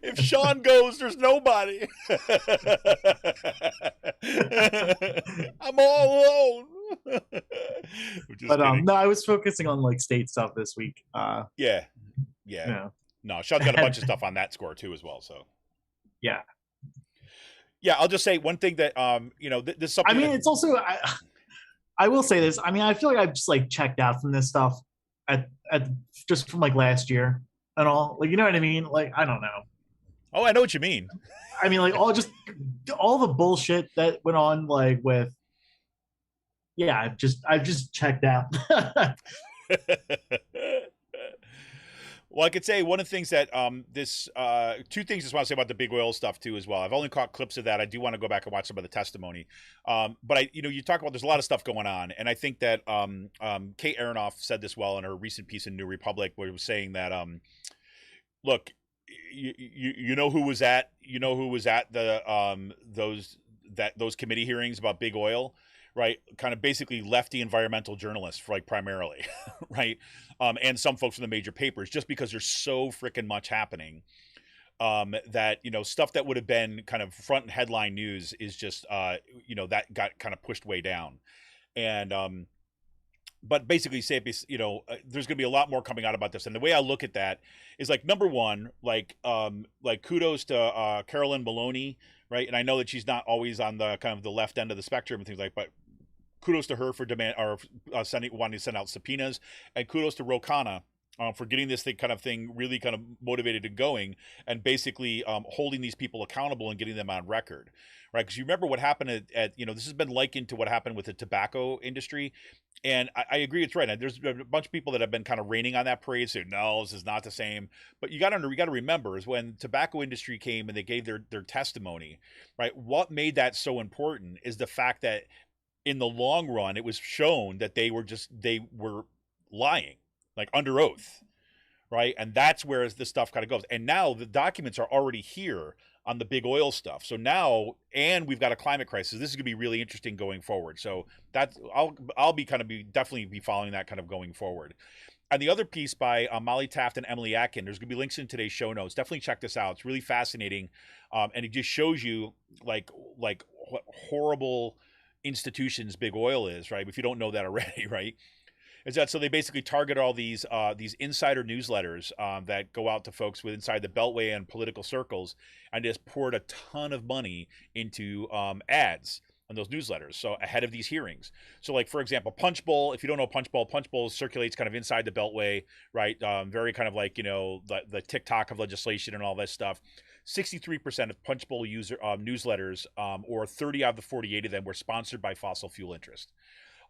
If Sean goes, there's nobody. I'm all alone. But no, I was focusing on state stuff this week. Yeah. No, Sean's got a bunch of stuff on that score too as well. So yeah. I'll just say one thing that this is something. I mean, it's also I will say this. I mean, I feel like I've just checked out from this stuff at just from last year and all. You know what I mean? I don't know. Oh, I know what you mean. I mean, all the bullshit that went on with. Yeah, I've just checked out. Well, I could say one of the things that two things I just want to say about the big oil stuff too as well. I've only caught clips of that. I do want to go back and watch some of the testimony. But you talk about there's a lot of stuff going on, and I think that Kate Aronoff said this well in her recent piece in New Republic, where it was saying that look, you know who was at the those committee hearings about big oil, right? Kind of basically lefty environmental journalists, like primarily, right? And some folks from the major papers, just because there's so freaking much happening that stuff that would have been kind of front and headline news is just that got kind of pushed way down, and but basically say there's going to be a lot more coming out about this, and the way I look at that is like number one, like kudos to Carolyn Maloney, right? And I know that she's not always on the kind of the left end of the spectrum and things like, but kudos to her for wanting to send out subpoenas, and kudos to Ro Khanna for getting this thing really kind of motivated and going, and basically holding these people accountable and getting them on record, right? Because you remember what happened at this has been likened to what happened with the tobacco industry, and I agree it's right. And there's a bunch of people that have been kind of raining on that parade, saying no, this is not the same. But you got to remember is when tobacco industry came and they gave their testimony, right? What made that so important is the fact that in the long run, it was shown that they were lying, like under oath, right? And that's where this stuff kind of goes. And now the documents are already here on the big oil stuff. So now, and we've got a climate crisis. This is going to be really interesting going forward. So that's I'll definitely be following that kind of going forward. And the other piece by Molly Taft and Emily Atkin, there's going to be links in today's show notes. Definitely check this out. It's really fascinating, and it just shows you like what horrible institutions big oil is, right? If you don't know that already, right? Is that so they basically target all these insider newsletters that go out to folks with inside the Beltway and political circles, and just poured a ton of money into ads on those newsletters. So ahead of these hearings. So like, for example, Punch Bowl, if you don't know Punch Bowl circulates kind of inside the Beltway, right? Very kind of like, the TikTok of legislation and all that stuff. 63% of Punch Bowl newsletters, or 30 out of the 48 of them, were sponsored by fossil fuel interest.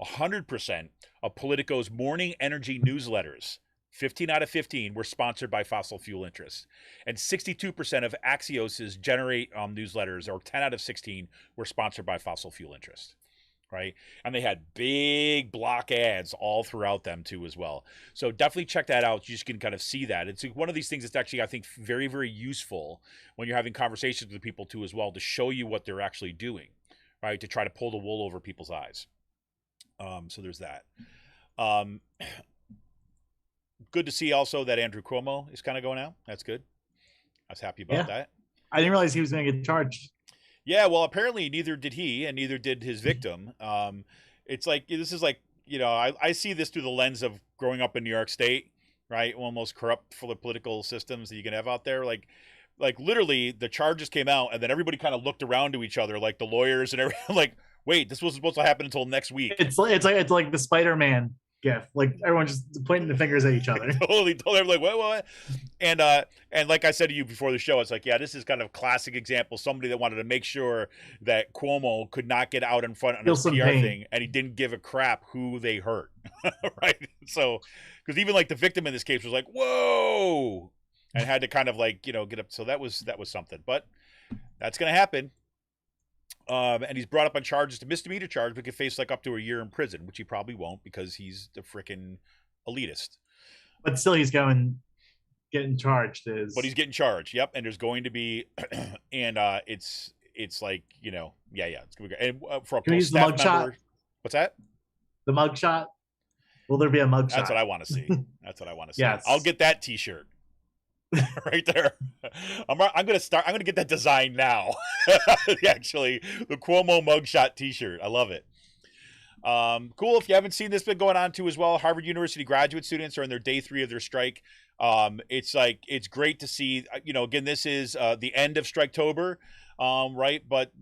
100% of Politico's morning energy newsletters, 15 out of 15, were sponsored by fossil fuel interests. And 62% of Axios's Generate newsletters, or 10 out of 16, were sponsored by fossil fuel interests. Right? And they had big block ads all throughout them too as well. So definitely check that out. You just can kind of see that. It's one of these things that's actually, I think, very, very useful when you're having conversations with people too as well, to show you what they're actually doing, right? To try to pull the wool over people's eyes. So there's that. Good to see also that Andrew Cuomo is kind of going out. That's good. I was happy about that. I didn't realize he was going to get charged. Yeah, well, apparently neither did he, and neither did his victim. It's like, this is like, I see this through the lens of growing up in New York State, right? One of the most corrupt for the political systems that you can have out there. Like literally the charges came out, and then everybody kind of looked around to each other, like the lawyers and everything, like, wait, this wasn't supposed to happen until next week. It's like the Spider-Man gif. Like everyone's just pointing the fingers at each other. totally. Like, what? And like I said to you before the show, it's like, yeah, this is kind of a classic example. Somebody that wanted to make sure that Cuomo could not get out in front on his PR thing, and he didn't give a crap who they hurt, right? So, because even like the victim in this case was like, whoa, and had to kind of like, get up. So that was something, but that's going to happen. And he's brought up on charges, a misdemeanor charge, but could face like up to a year in prison, which he probably won't because he's the freaking elitist. But still, he's getting charged. But he's getting charged. Yep. And there's going to be, and it's like, yeah, it's gonna be good. And for a use the mug shot? What's that? The mug shot. Will there be a mug shot? That's what I want to see. Yes. I'll get that T-shirt. Right there. I'm gonna get that design now. Actually, the Cuomo mugshot T-shirt. I love it. Cool. If you haven't seen this, been going on too as well. Harvard University graduate students are in their day 3 of their strike. It's great to see. Again, this is the end of Striketober, right? But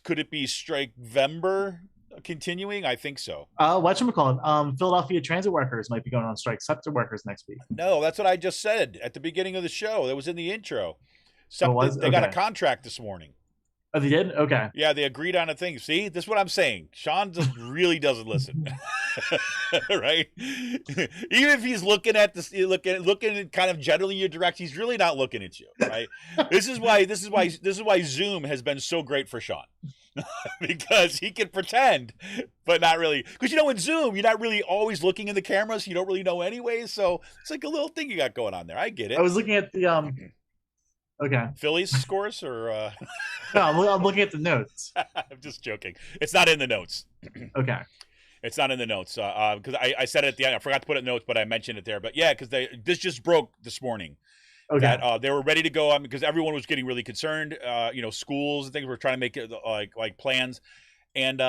could it be Strikevember continuing? I think so. Whatchamacallit? Philadelphia transit workers might be going on strike. SEPTA workers next week. No, that's what I just said at the beginning of the show. That was in the intro. They got a contract this morning. Oh, they did? Okay. Yeah, they agreed on a thing. See, this is what I'm saying. Sean just really doesn't listen, right? Even if he's looking at this, looking kind of generally in your direction, he's really not looking at you, right? This is why Zoom has been so great for Sean. Because he can pretend, but not really. Because in Zoom, you're not really always looking in the cameras. You don't really know anyway. So it's like a little thing you got going on there. I get it. I was looking at the Okay. Phillies scores or No, I'm looking at the notes. I'm just joking. It's not in the notes. Okay. It's not in the notes because I said it at the end. I forgot to put it in the notes, but I mentioned it there. But yeah, because this just broke this morning. Okay. That they were ready to go on because everyone was getting really concerned. Schools and things were trying to make it like plans, and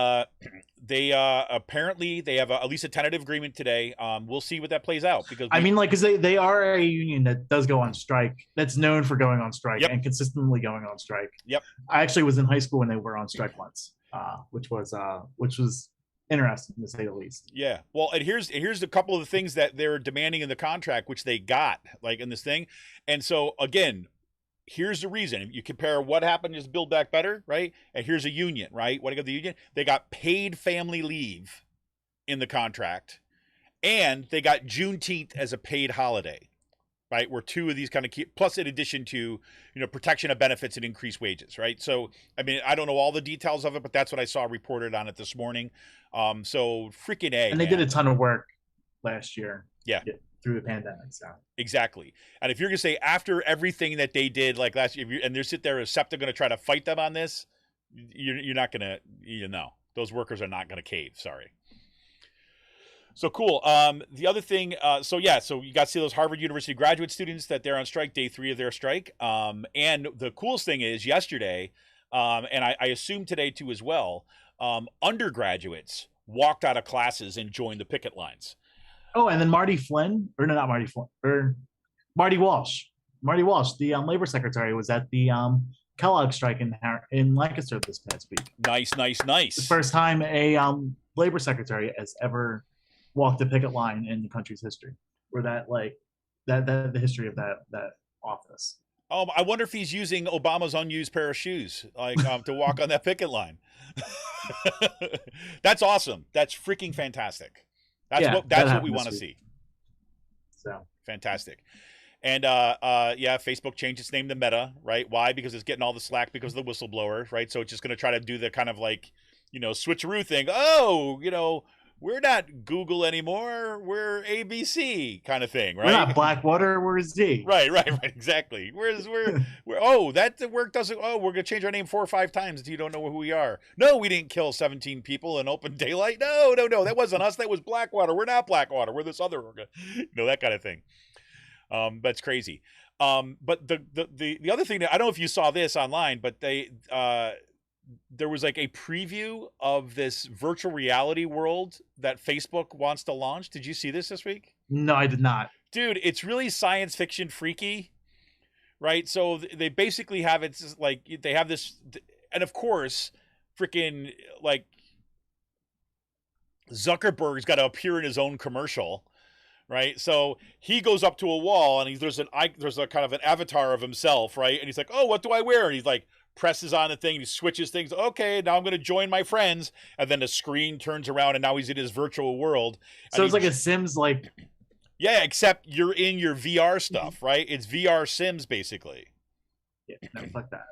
they apparently they have at least a tentative agreement today. We'll see what that plays out because because they are a union that does go on strike. That's known for going on strike Yep. and consistently going on strike. Yep. I actually was in high school when they were on strike once, which was interesting to say the least. Yeah. Well, and here's a couple of the things that they're demanding in the contract, which they got like in this thing. And so again, here's the reason. You compare what happened is Build Back Better, right? And here's a union, right? What do you got the union? They got paid family leave in the contract, and they got Juneteenth as a paid holiday. Right, where two of these kind of key, plus in addition to protection of benefits and increased wages, right? So I mean, I don't know all the details of it, but that's what I saw reported on it this morning. So freaking A. And they did a ton of work last year. Yeah. Through the pandemic. So exactly. And if you're gonna say after everything that they did like last year, and they're sit there as SEPTA going to try to fight them on this, you're not gonna, those workers are not gonna cave. Sorry. So cool. The other thing, so you got to see those Harvard University graduate students that they're on strike, day 3 of their strike. And the coolest thing is yesterday, and I assume today too as well, undergraduates walked out of classes and joined the picket lines. Oh, and then Marty Walsh, the labor secretary, was at the Kellogg strike in Lancaster this past week. Nice. The first time a labor secretary has ever walked a picket line in the country's history, or the history of that office. I wonder if he's using Obama's unused pair of shoes, to walk on that picket line. That's awesome. That's freaking fantastic. That's what we want to see. So fantastic. And Facebook changed its name to Meta, right? Why? Because it's getting all the slack because of the whistleblower, right? So it's just going to try to do the kind of switcheroo thing. Oh, we're not Google anymore. We're ABC kind of thing, right? We're not Blackwater. We're Z. Right. Exactly. That work doesn't. Oh, we're gonna change our name 4 or 5 times until you don't know who we are. No, we didn't kill 17 people in open daylight. No, that wasn't us. That was Blackwater. We're not Blackwater. We're this other, that kind of thing. That's crazy. But the other thing that I don't know if you saw this online, but there was like a preview of this virtual reality world that Facebook wants to launch. Did you see this week? No, I did not. Dude, it's really science fiction freaky, right? So they basically have they have this, and of course, freaking Zuckerberg's got to appear in his own commercial, right? So he goes up to a wall and there's a kind of an avatar of himself, right? And he's like, oh, what do I wear? And he's like, presses on the thing, he switches things. Okay, now I'm going to join my friends, and then the screen turns around, and now he's in his virtual world. So it's like a Sims, yeah, except you're in your VR stuff, right? It's VR Sims basically. Yeah, no, fuck that.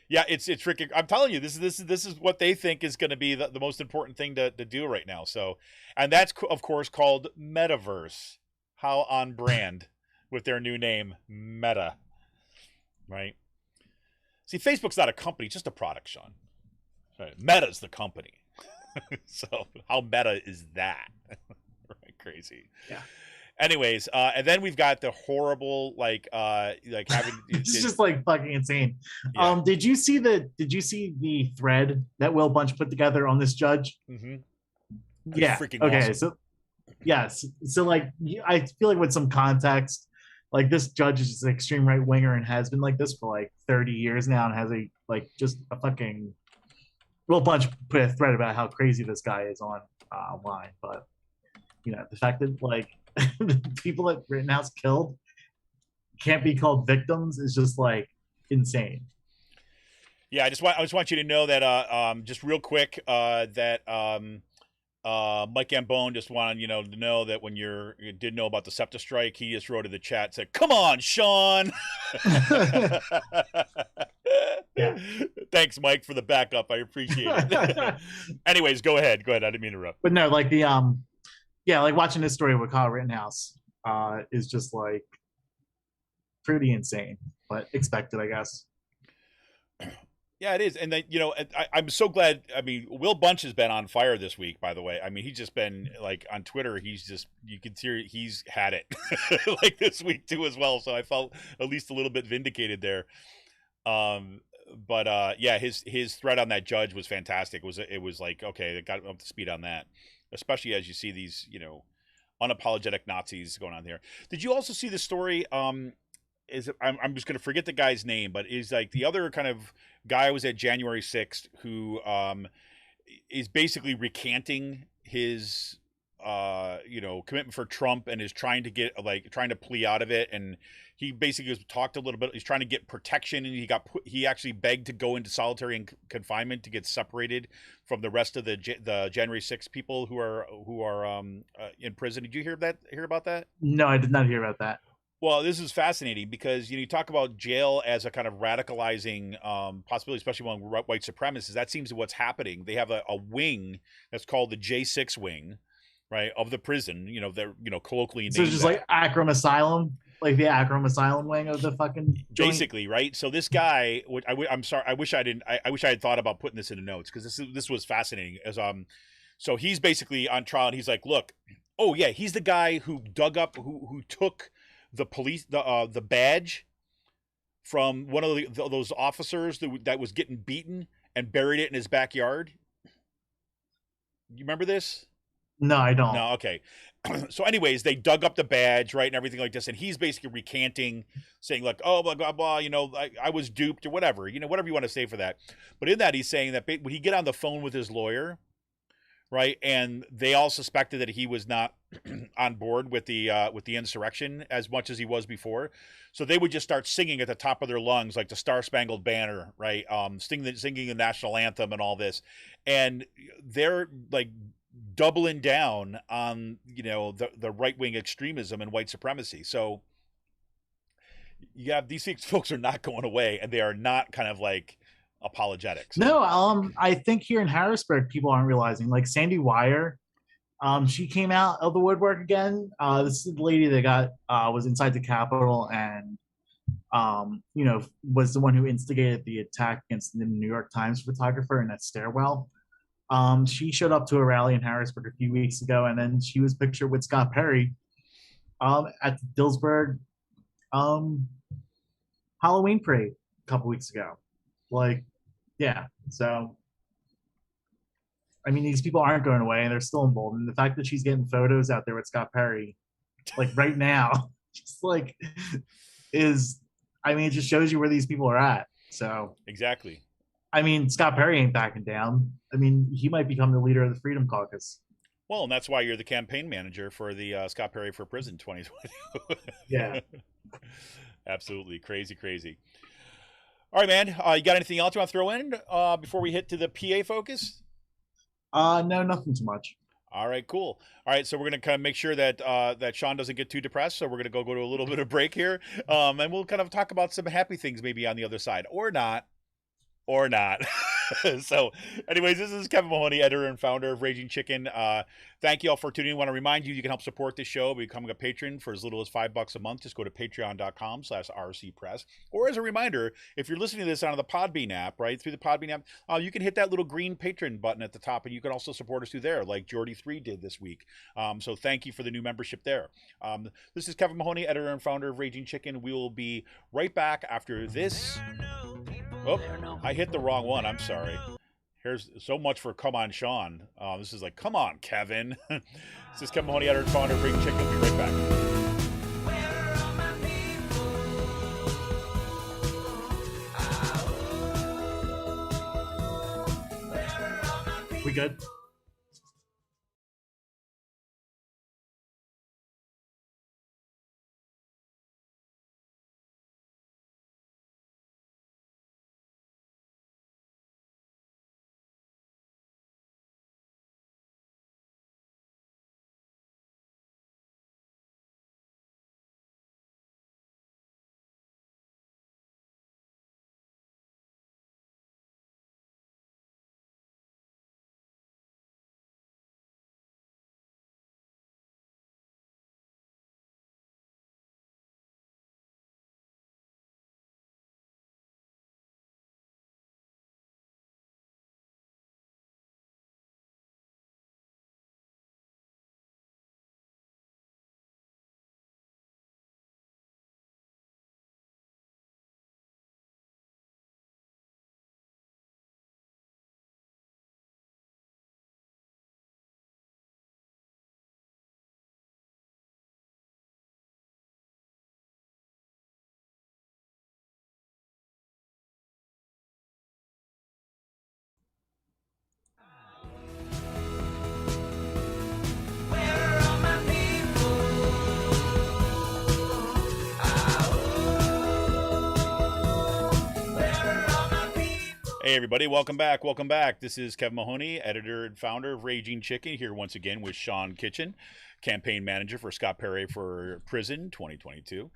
Yeah, it's freaking. I'm telling you, this is what they think is going to be the most important thing to do right now. So, and that's of course called Metaverse. How on brand with their new name, Meta, right? See, Facebook's not a company, just a product, Sean. Right. Meta's the company. So how meta is that? Right, crazy. Yeah. Anyways, and then we've got the horrible having it's just fucking insane. Yeah. Did you see the thread that Will Bunch put together on this judge? Mm-hmm. Yeah. Freaking okay. awesome. So yes. So I feel like with some context, this judge is an extreme right winger and has been like this for 30 years now, and has just a fucking Will Bunch put a thread about how crazy this guy is online. But the fact that the people that Rittenhouse killed can't be called victims is just insane. Yeah, I just want you to know that just real quick that Mike Gambone just wanted to know that when you did know about the SEPTA strike, he just wrote in the chat said, "Come on, Sean." Yeah. Thanks, Mike, for the backup. I appreciate it. Anyways, go ahead. Go ahead. I didn't mean to interrupt. But no, like yeah, like watching this story with Kyle Rittenhouse is just like pretty insane, but expected, I guess. Yeah, it is, and then I'm so glad. I mean, Will Bunch has been on fire this week. By the way, I mean he's just been like on Twitter. You can see he's had it like this week too as well. So I felt at least a little bit vindicated there. But yeah, his threat on that judge was fantastic. It was like, okay, it got him up to speed on that, especially as you see these unapologetic Nazis going on there. Did you also see the story? I'm just going to forget the guy's name, but is like the other kind of guy was at January 6th who is basically recanting his commitment for Trump and is trying to plea out of it. And he basically has talked a little bit. He's trying to get protection, and he actually begged to go into solitary confinement to get separated from the rest of the January 6th people who are in prison. Did you hear about that? No, I did not hear about that. Well, this is fascinating because you talk about jail as a kind of radicalizing possibility, especially among white supremacists. That seems to what's happening. They have a wing that's called the J6 wing, right, of the prison. They're colloquially named. So it's just like Akram Asylum, like the Akram Asylum wing of the fucking joint. Basically, right? So this guy, I'm sorry, I wish I didn't. I wish I had thought about putting this in the notes because this was fascinating. So he's basically on trial, and he's like, look, oh yeah, he's the guy who dug up, who took the police the badge from one of those officers that was getting beaten and buried it in his backyard. You remember this? No, I don't. No, okay. So anyways, they dug up the badge, right, and everything like this, and he's basically recanting, saying like, oh, blah, blah, blah, I was duped or whatever, whatever you want to say for that. But in that, he's saying that when he get on the phone with his lawyer, right, and they all suspected that he was not on board with the insurrection as much as he was before, so they would just start singing at the top of their lungs like the Star Spangled Banner, right, singing the national anthem and all this, and they're like doubling down on the right-wing extremism and white supremacy. So you have these folks are not going away, and they are not kind of like apologetics. No, I think here in Harrisburg, people aren't realizing. Like Sandy Wire, she came out of the woodwork again. This is the lady that was inside the Capitol and was the one who instigated the attack against the New York Times photographer in that stairwell. She showed up to a rally in Harrisburg a few weeks ago, and then she was pictured with Scott Perry at the Dillsburg Halloween parade a couple weeks ago. Like, yeah. So, I mean, these people aren't going away, and they're still emboldened. The fact that she's getting photos out there with Scott Perry, like right now, just like it just shows you where these people are at. So exactly. I mean, Scott Perry ain't backing down. I mean, he might become the leader of the Freedom Caucus. Well, and that's why you're the campaign manager for the Scott Perry for Prison 2020. Yeah. Absolutely. Crazy. All right, man. You got anything else you want to throw in before we hit to the PA focus? No, nothing too much. All right, cool. All right, so we're going to kind of make sure that that Sean doesn't get too depressed. So we're going to go to a little bit of break here, and we'll kind of talk about some happy things maybe on the other side, or not. So anyways, this is Kevin Mahoney, editor and founder of Raging Chicken. Thank you all for tuning in. I want to remind you can help support this show by becoming a patron for as little as $5 a month. Just go to patreon.com/rcpress. Or as a reminder, if you're listening to this on the Podbean app, right, through the Podbean app, you can hit that little green patron button at the top, and you can also support us through there, like Jordy3 did this week. So thank you for the new membership there. This is Kevin Mahoney, editor and founder of Raging Chicken. We will be right back after this. Oh, I hit the wrong one. I'm sorry. Here's so much for Come On, Sean. This is like, come on, Kevin. This is Kevin Mahoney, editor and founder of Raging Chicken. We'll be right back. We good? Hey everybody, welcome back. Welcome back. This is Kevin Mahoney, editor and founder of Raging Chicken, here once again with Sean Kitchen, campaign manager for Scott Perry for Prison 2022.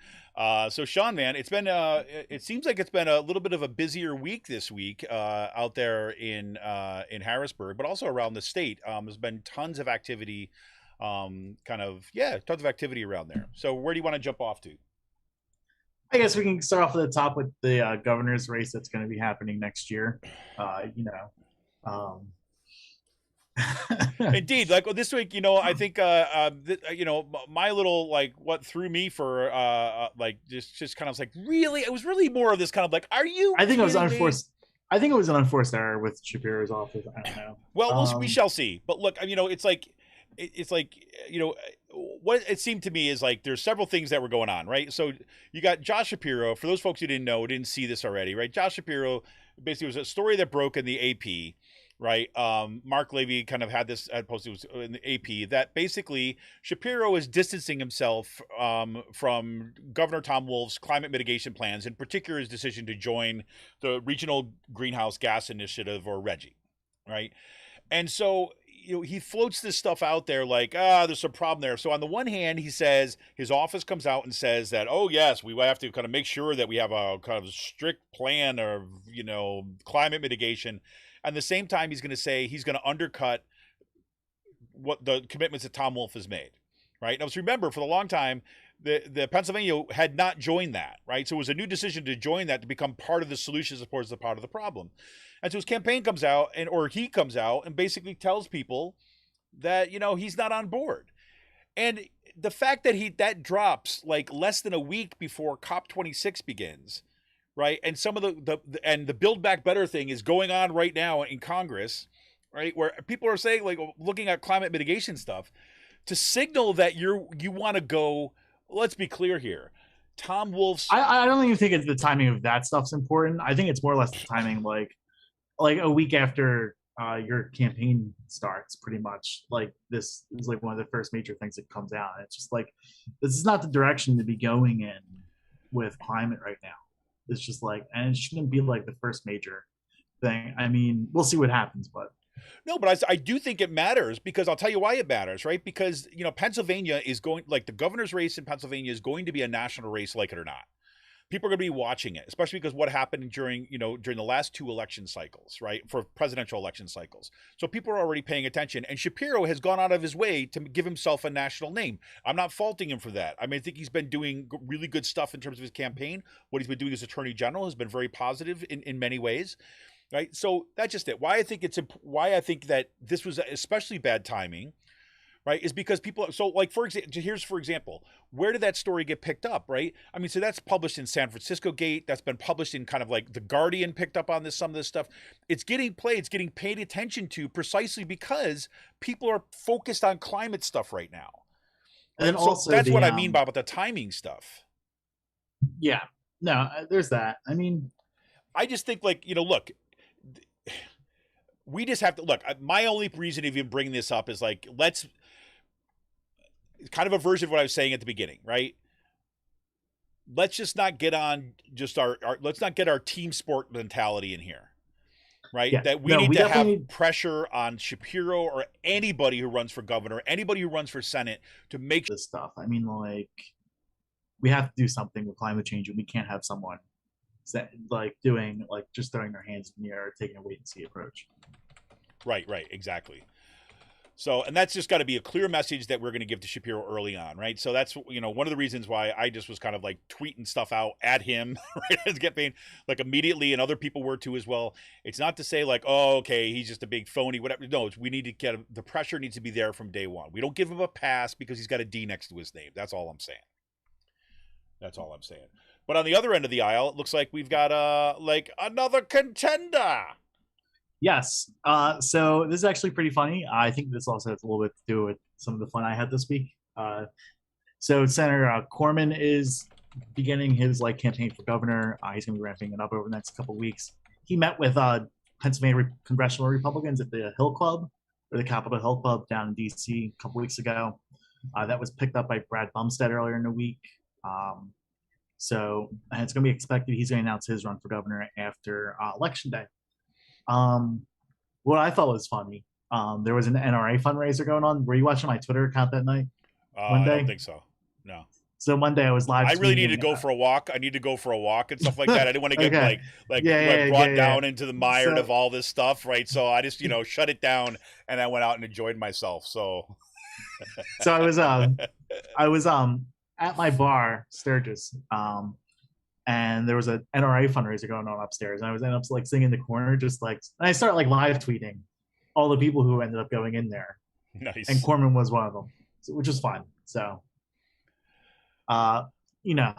So Sean, man, it seems like it's been a little bit of a busier week this week out there in Harrisburg, but also around the state. There's been tons of activity, tons of activity around there. So where do you want to jump off to? I guess we can start off at the top with the governor's race that's going to be happening next year. Indeed, like this week, I think my little like what threw me for just kind of like really, it was really more of this kind of like, are you? I think it was kidding me? unforced. I think it was an unforced error with Shapiro's office. I don't know. Well, we shall see. But look, it's like what it seemed to me is like there's several things that were going on, right? So you got Josh Shapiro. For those folks who didn't see this already, right? Josh Shapiro basically was a story that broke in the AP, right? Mark Levy kind of had this posted in the AP that basically Shapiro is distancing himself from Governor Tom Wolf's climate mitigation plans, in particular his decision to join the Regional Greenhouse Gas Initiative, or RGGI, right? And so he floats this stuff out there like, there's some problem there. So on the one hand, he says his office comes out and says that, oh yes, we have to kind of make sure that we have a kind of strict plan of, climate mitigation. At the same time, he's going to say he's going to undercut what the commitments that Tom Wolf has made, right? Now, let's remember, for the long time, the Pennsylvania had not joined that, right? So it was a new decision to join that to become part of the solution as opposed to part of the problem. And so his campaign comes out he comes out and basically tells people that, he's not on board. And the fact that that drops like less than a week before COP26 begins, right? And some of the Build Back Better thing is going on right now in Congress, right? Where people are saying, like, looking at climate mitigation stuff to signal that you want to go. Let's be clear here. Tom Wolf's. I don't even think it's the timing of that stuff's important. I think it's more or less the timing, like a week after your campaign starts, pretty much. Like, this is like one of the first major things that comes out. It's just like, this is not the direction to be going in with climate right now. It's just like, and it shouldn't be like the first major thing. I mean, we'll see what happens, but. No, but I do think it matters, because I'll tell you why it matters, right? Because, Pennsylvania is going, like, the governor's race in Pennsylvania is going to be a national race, like it or not. People are going to be watching it, especially because what happened during the last two election cycles, right? For presidential election cycles. So people are already paying attention, and Shapiro has gone out of his way to give himself a national name. I'm not faulting him for that. I mean, I think he's been doing really good stuff in terms of his campaign. What he's been doing as Attorney General has been very positive in many ways. Right. So that's just it. Why I think that this was especially bad timing, right, is because people. So, like, for example, where did that story get picked up? Right. I mean, so that's published in San Francisco Gate. That's been published in kind of like The Guardian picked up on some of this stuff. It's getting played. It's getting paid attention to precisely because people are focused on climate stuff right now. And so also that's what I mean about the timing stuff. Yeah. No, there's that. I mean, I just think, like, look. We just have to look. My only reason of even bringing this up is like, it's kind of a version of what I was saying at the beginning, right? Let's just not get on let's not get our team sport mentality in here, right? Yeah. That we need to have pressure on Shapiro or anybody who runs for governor, anybody who runs for Senate to make this stuff. I mean, like, we have to do something with climate change, and we can't have someone like doing, like, just throwing their hands in the air, taking a wait and see approach. Right, exactly. So, and that's just got to be a clear message that we're going to give to Shapiro early on, right? So that's, one of the reasons why I just was kind of like tweeting stuff out at him, right, as getting like immediately, and other people were too as well. It's not to say like, oh, okay, he's just a big phony, whatever. No, we need to get the pressure needs to be there from day one. We don't give him a pass because he's got a D next to his name. That's all I'm saying. But on the other end of the aisle, it looks like we've got like another contender. Yes. So this is actually pretty funny. I think this also has a little bit to do with some of the fun I had this week. So Senator Corman is beginning his campaign for governor. He's going to be ramping it up over the next couple of weeks. He met with Pennsylvania congressional Republicans at the Hill Club, or the Capitol Hill Club down in D.C. a couple weeks ago. That was picked up by Brad Bumstead earlier in the week. So it's going to be expected he's going to announce his run for governor after Election Day. What I thought was funny, there was an NRA fundraiser going on. Were you watching my Twitter account that night? I don't Monday? think so. No. So Monday I was live I really need to tweeting. go for a walk. I need to go for a walk and stuff like that. I didn't want to get Okay. like Yeah, brought yeah. down into the mire So- of all this stuff, right? So I just shut it down, and I went out and enjoyed myself. So So I was at my bar, Sturgis, and there was an NRA fundraiser going on upstairs, and I was ended up like sitting in the corner, just like, and I started like live tweeting all the people who ended up going in there, nice. and Corman was one of them, which was fun. So, you know,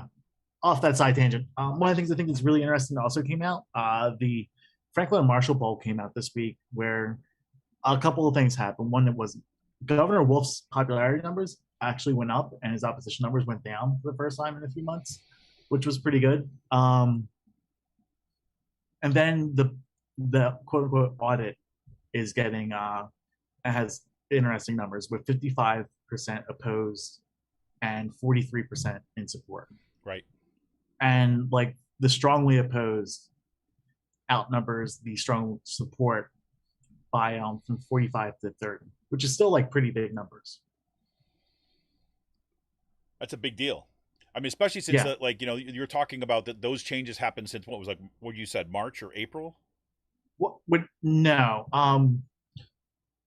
off that side tangent, one of the things I think is really interesting also came out. The Franklin and Marshall poll came out this week, where a couple of things happened. One, that was Governor Wolf's popularity numbers actually went up, and his opposition numbers went down for the first time in a few months, which was pretty good. And then the quote unquote audit is getting has interesting numbers with 55% opposed and 43% in support. Right. And like the strongly opposed outnumbers the strong support by from 45 to 30, which is still like pretty big numbers. That's a big deal. I mean, especially since you're talking about that those changes happened since what you said, March or April? No.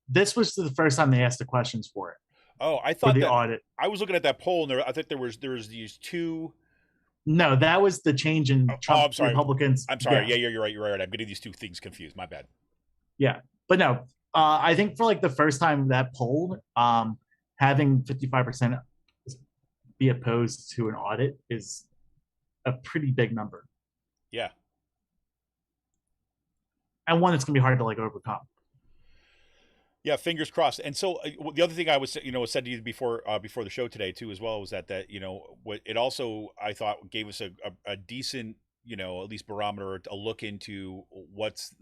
This was the first time they asked the questions for it. Oh, I thought for the that audit. I was looking at that poll, and I think there was these two. No, that was the change in Trump I'm sorry. Republicans. I'm sorry. Yeah, you're right. I'm getting these two things confused. My bad. Yeah, but no, I think for like the first time that polled, having 55% be opposed to an audit is a pretty big number. Yeah. And one, it's gonna be hard to like overcome. Yeah, fingers crossed. And so the other thing I was said to you before the show today too as well was that what it also I thought gave us a decent at least barometer, a look into what's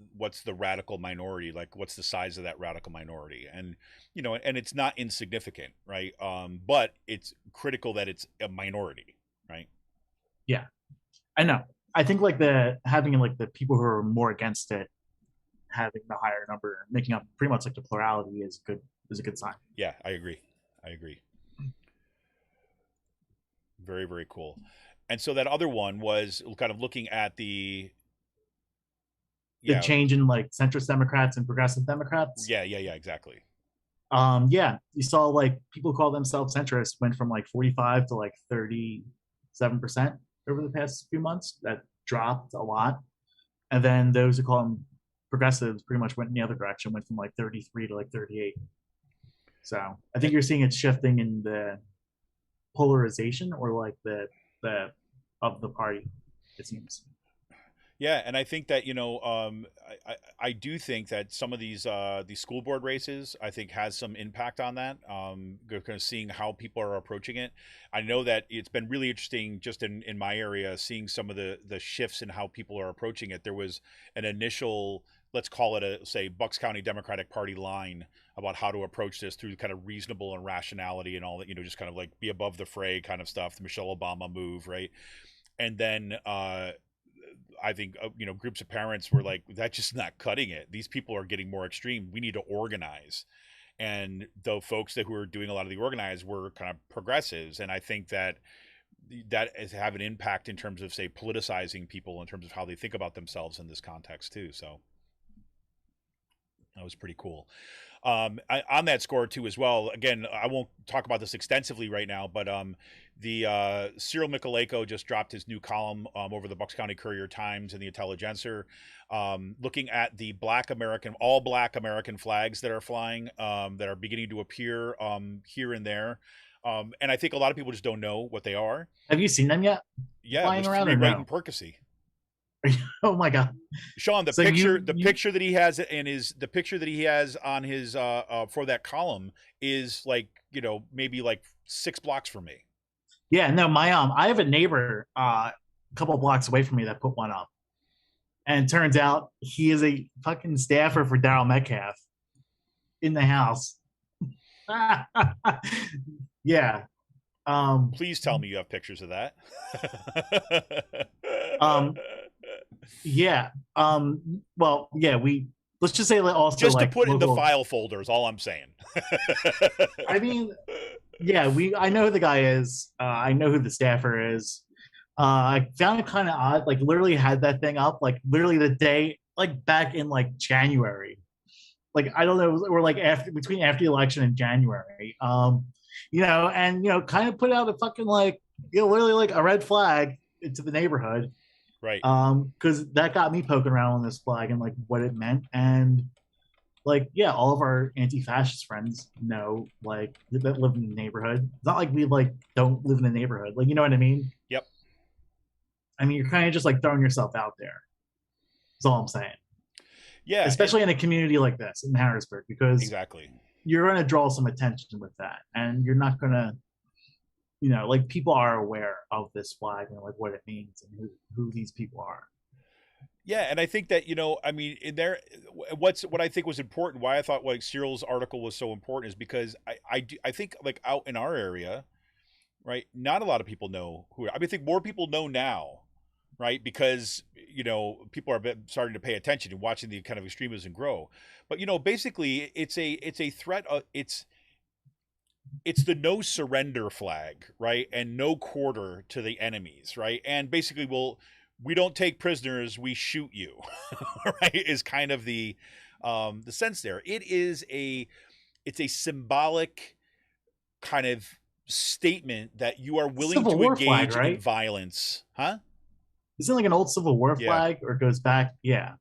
the radical minority, like what's the size of that radical minority, and and it's not insignificant, right? But it's critical that it's a minority, right? Yeah, I know. I think like having like the people who are more against it having the higher number, making up pretty much like the plurality is a good sign. Yeah, I agree. Very, very cool. And so that other one was kind of looking at the change in like centrist Democrats and progressive Democrats. Yeah, exactly. You saw like people who call themselves centrist went from like 45 to like 37% over the past few months. That dropped a lot. And then those who call them progressives pretty much went in the other direction, went from like 33 to like 38. So I think you're seeing it shifting in the polarization or like the of the party, it seems. Yeah, and I think that I do think that some of these school board races I think has some impact on that. Kind of seeing how people are approaching it. I know that it's been really interesting just in my area seeing some of the shifts in how people are approaching it. There was an initial, let's call it say Bucks County Democratic Party line about how to approach this through kind of reasonable and rationality and all that, just kind of like be above the fray kind of stuff, the Michelle Obama move, right? And then I think groups of parents were like, that's just not cutting it. These people are getting more extreme. We need to organize. And the folks who are doing a lot of the organized were kind of progressives, and I think that is have an impact in terms of say politicizing people in terms of how they think about themselves in this context too. So that was pretty cool. On that score too as well, again, I won't talk about this extensively right now, but the Cyril Michaleko just dropped his new column over the Bucks County Courier-Times and the Intelligencer, looking at the all black American flags that are flying, that are beginning to appear here and there. And I think a lot of people just don't know what they are. Have you seen them yet? Yeah, there's three right in Percy. Oh my God, Sean! The picture that he has on his for that column is like maybe like 6 blocks from me. Yeah, no, I have a neighbor a couple blocks away from me that put one up, and it turns out he is a fucking staffer for Daryl Metcalf in the house. Yeah. Please tell me you have pictures of that. Yeah, Well, yeah, let's just say also Just to like put in the local. file folders, all I'm saying. I mean, yeah, I know who the guy is. I know who the staffer is. I found it kind of odd. Like, literally had that thing up, like literally the day, like back in like January. Like, I don't know, or like after the election in January. And kind of put out a fucking like, literally like a red flag into the neighborhood. Right. Because that got me poking around on this flag and like what it meant. And like, yeah, all of our anti-fascist friends know, like, that live in the neighborhood. It's not like we like don't live in the neighborhood. Like, you know what I mean? Yep. I mean, you're kind of just like throwing yourself out there. That's all I'm saying. Yeah. Especially in a community like this in Harrisburg, because exactly. you're going to draw some attention with that, and you're not going to, like, people are aware of this flag and like what it means and who these people are. Yeah, and I think that I mean, what I think was important, why I thought like Cyril's article was so important, is because I think like out in our area, right? Not a lot of people know who. I mean, I think more people know now, right? Because people are starting to pay attention and watching the kind of extremism grow. But basically, it's a threat. It's the no surrender flag, right? And no quarter to the enemies, right? And basically, we don't take prisoners, we shoot you, right? Is kind of the sense there. It's a symbolic kind of statement that you are willing Civil to War engage flag, right? in violence, huh? Isn't it like an old Civil War flag, or it goes back? Yeah.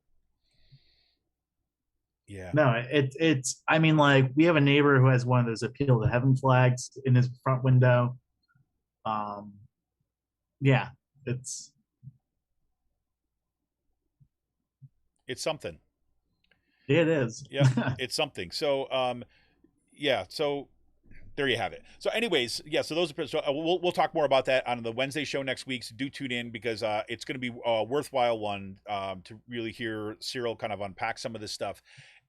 Yeah. No, it's. I mean, like, we have a neighbor who has one of those appeal to heaven flags in his front window. Yeah, it's something. It is. Yeah, it's something. So, yeah. So there you have it. So, anyways, yeah. So those are. So we'll talk more about that on the Wednesday show next week. So do tune in, because it's going to be a worthwhile one to really hear Cyril kind of unpack some of this stuff.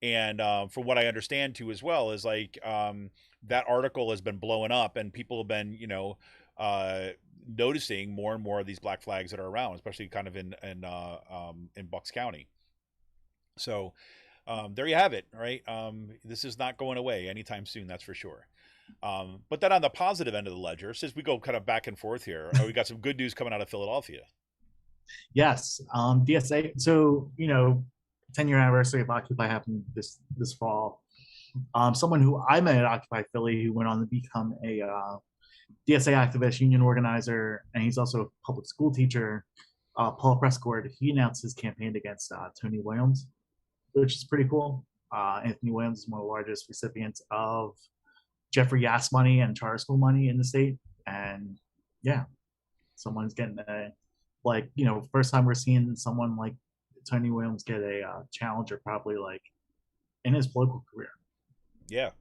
And from what I understand too, as well, is like that article has been blowing up, and people have been noticing more and more of these black flags that are around, especially kind of in Bucks County. So there you have it, right? This is not going away anytime soon, that's for sure. But then on the positive end of the ledger, since we go kind of back and forth here, we got some good news coming out of Philadelphia. Yes, DSA. So 10-year anniversary of Occupy happened this fall. Someone who I met at Occupy Philly, who went on to become a DSA activist, union organizer, and he's also a public school teacher. Paul Prescott, he announced his campaign against Tony Williams, which is pretty cool. Anthony Williams is one of the largest recipients of Jeffrey Yass money and charter school money in the state. And yeah, someone's getting first time we're seeing someone like Tony Williams get a challenger, probably like in his political career. Yeah.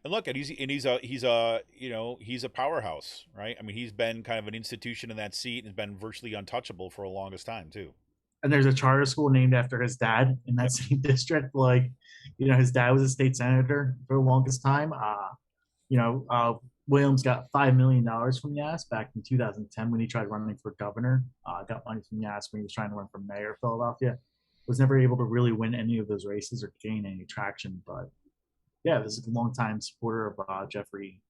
And look, he's a powerhouse, right? I mean, he's been kind of an institution in that seat and has been virtually untouchable for the longest time too. And there's a charter school named after his dad in that same district. Like, his dad was a state senator for the longest time. Williams got $5 million from Yass back in 2010 when he tried running for governor. Got money from Yass when he was trying to run for mayor of Philadelphia. Was never able to really win any of those races or gain any traction. But yeah, this is a longtime supporter of Jeffrey,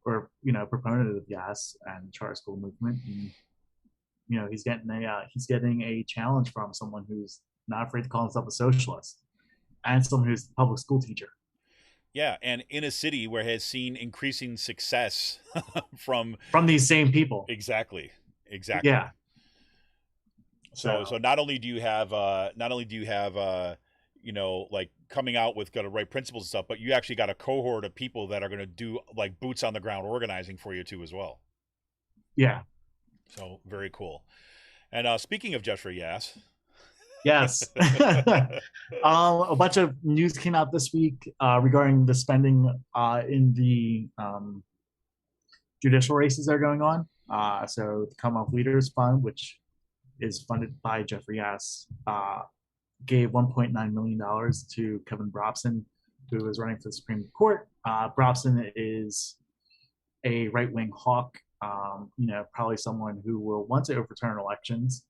or proponent of Yass and the charter school movement. And he's getting a challenge from someone who's not afraid to call himself a socialist, and someone who's a public school teacher. Yeah, and in a city where it has seen increasing success from these same people. Exactly. Yeah. So not only do you have like coming out with kind of right principles and stuff, but you actually got a cohort of people that are going to do like boots on the ground organizing for you too as well. Yeah. So very cool. And speaking of Jeffrey Yass. Yes. A bunch of news came out this week regarding the spending in the judicial races that are going on. So the Commonwealth Leaders Fund, which is funded by Jeffrey Yass, gave $1.9 million to Kevin Brobson, who is running for the Supreme Court. Brobson is a right-wing hawk, probably someone who will want to overturn elections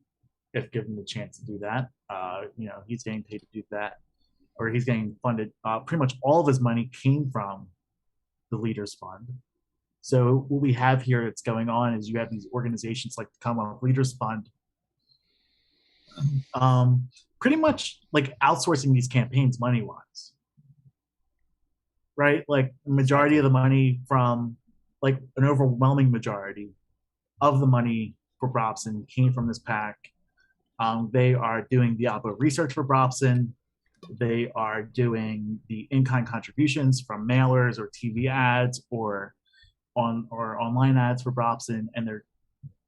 if given the chance to do that. He's getting paid to do that, or he's getting funded. Pretty much all of his money came from the Leaders Fund. So what we have here that's going on is you have these organizations like the Commonwealth Leaders Fund, pretty much like outsourcing these campaigns money wise, right? Like the majority of the money from, like an overwhelming majority of the money for Brobson came from this PAC. They are doing the opera research for Brobson. They are doing the in-kind contributions from mailers or TV ads or online ads for Brobson, and they're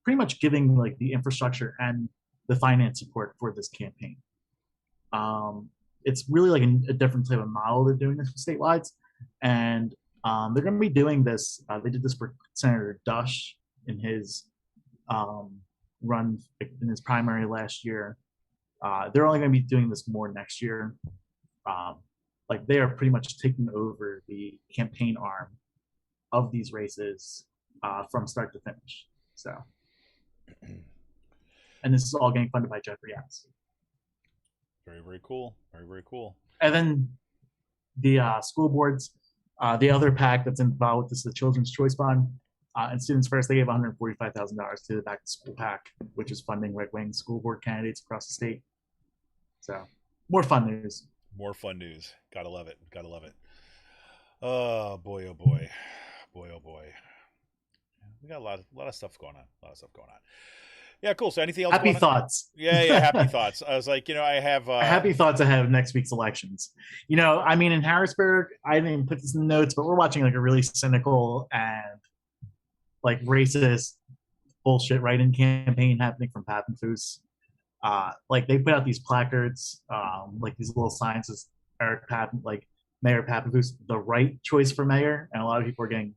pretty much giving like the infrastructure and the finance support for this campaign. It's really like a different type of model they're doing this statewide, and they're going to be doing this. They did this for Senator Dush in his run in his primary last year. They're only going to be doing this more next year. Like they are pretty much taking over the campaign arm of these races from start to finish. So, and this is all getting funded by Jeffrey Epps. Very, very cool. Very, very cool. And then the school boards, the other PAC that's involved with this is the Children's Choice Fund. And Students First, they gave $145,000 to the Back to School PAC, which is funding right-wing school board candidates across the state. So, more fun news. More fun news. Gotta love it. Gotta love it. Oh boy, oh boy, boy, oh boy. We got a lot of stuff going on. A lot of stuff going on. Yeah, cool. So anything else? Happy thoughts. Yeah, happy thoughts. I was like, I have happy thoughts ahead of next week's elections. I mean, in Harrisburg, I didn't put this in the notes, but we're watching like a really cynical and like racist bullshit write-in campaign happening from Papenfuse. Like they put out these placards, like these little signs as Eric Papen, like Mayor Papenfuse, the right choice for mayor, and a lot of people are getting,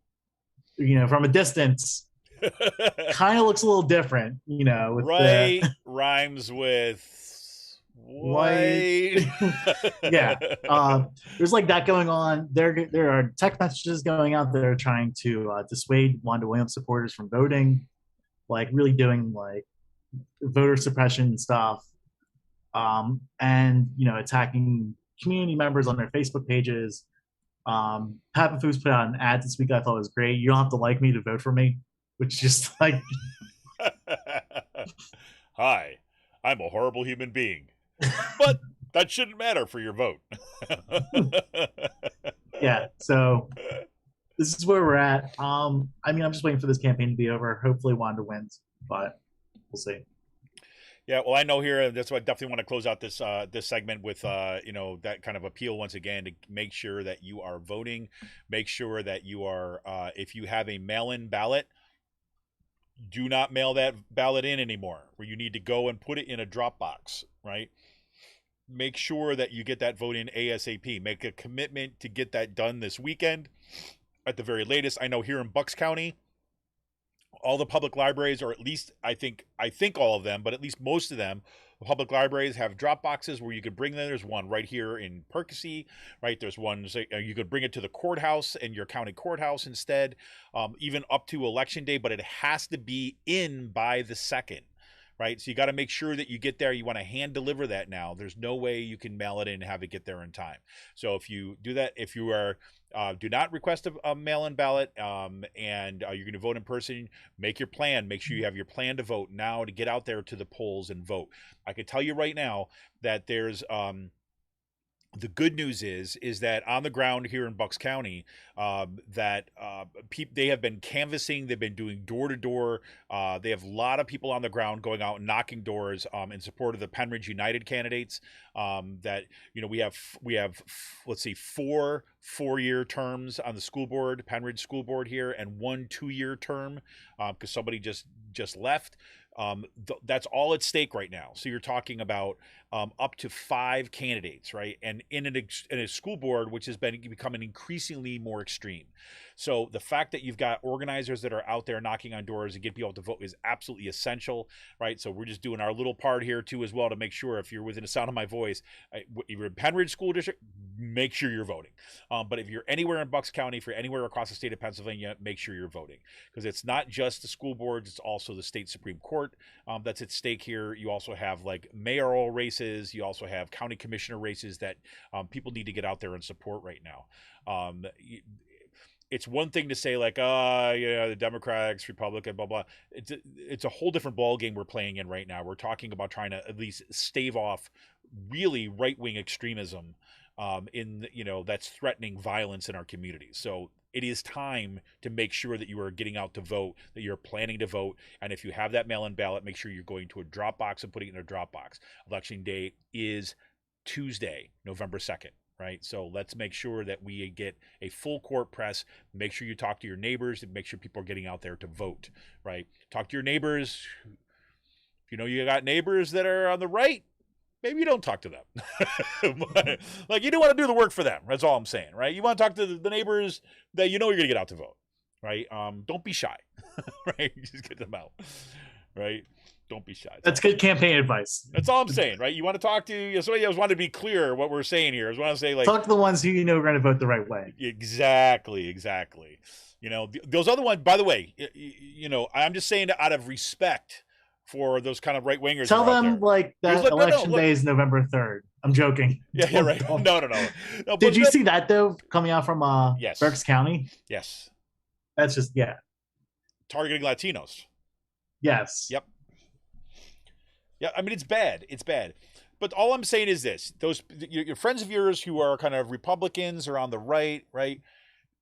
from a distance, kind of looks a little different, with right rhymes with white. Yeah, there's like that going on. There are text messages going out there trying to dissuade Wanda Williams supporters from voting, like really doing like voter suppression stuff, and attacking community members on their Facebook pages. Papenfuse put out an ad this week I thought was great. You don't have to like me to vote for me, which is just like hi, I'm a horrible human being, but that shouldn't matter for your vote. Yeah, so this is where we're at. I mean, I'm just waiting for this campaign to be over. Hopefully Wanda wins, but we'll see. Yeah, well, I know here, that's why I definitely want to close out this this segment with that kind of appeal once again to make sure that you are voting. Make sure that you are, if you have a mail-in ballot, do not mail that ballot in anymore, where you need to go and put it in a drop box, right? Make sure that you get that vote in ASAP. Make a commitment to get that done this weekend at the very latest. I know here in Bucks County, all the public libraries, or at least I think all of them, but at least most of them, the public libraries have drop boxes where you could bring them. There's one right here in Percy, right? There's one, you could bring it to the courthouse and your county courthouse instead, even up to election day, but it has to be in by the 2nd. Right, so you got to make sure that you get there. You want to hand deliver that now. There's no way you can mail it in and have it get there in time. So if you do that, if you are do not request a mail-in ballot, and you're going to vote in person, make your plan. Make sure you have your plan to vote now to get out there to the polls and vote. I can tell you right now that there's the good news is that on the ground here in Bucks County, they have been canvassing. They've been doing door to door. They have a lot of people on the ground going out and knocking doors in support of the Penridge United candidates. That we have let's see, 4 4-year terms on the school board, Penridge School Board here, and 1 2-year term because somebody just left. That's all at stake right now. So you're talking about up to 5 candidates, right? And in a school board, which has been becoming increasingly more extreme. So the fact that you've got organizers that are out there knocking on doors and get people to vote is absolutely essential, right? So we're just doing our little part here too as well to make sure if you're within the sound of my voice, if you're in Penridge School District, make sure you're voting. But if you're anywhere in Bucks County, if you're anywhere across the state of Pennsylvania, make sure you're voting, because it's not just the school boards, it's also the state Supreme Court that's at stake here. You also have like mayoral races, you also have county commissioner races that people need to get out there and support right now. It's one thing to say like, the Democrats, Republican, blah, blah. It's a whole different ballgame we're playing in right now. We're talking about trying to at least stave off really right-wing extremism that's threatening violence in our communities. So it is time to make sure that you are getting out to vote, that you're planning to vote. And if you have that mail-in ballot, make sure you're going to a drop box and putting it in a drop box. Election day is Tuesday, November 2nd. Right. So let's make sure that we get a full court press. Make sure you talk to your neighbors and make sure people are getting out there to vote. Right. Talk to your neighbors. If you know you got neighbors that are on the right, maybe you don't talk to them. Like, you don't want to do the work for them. That's all I'm saying. Right. You want to talk to the neighbors that you know you're going to get out to vote. Right. Don't be shy. Right. Just get them out. Right. Don't be shy. That's good campaign advice. That's all I'm saying, right? You want to talk to somebody. I just want to be clear what we're saying here. I just want to say, like, talk to the ones who you know are going to vote the right way. Exactly. Those other ones. By the way, I'm just saying that out of respect for those kind of right wingers. Tell them like that election day is November 3rd. I'm joking. Yeah, right. No. Did you see that though? Coming out from yes. Berks County. Yes. That's just targeting Latinos. Yes. Yep. Yeah, I mean, it's bad. It's bad. But all I'm saying is this. Your friends of yours who are kind of Republicans or on the right,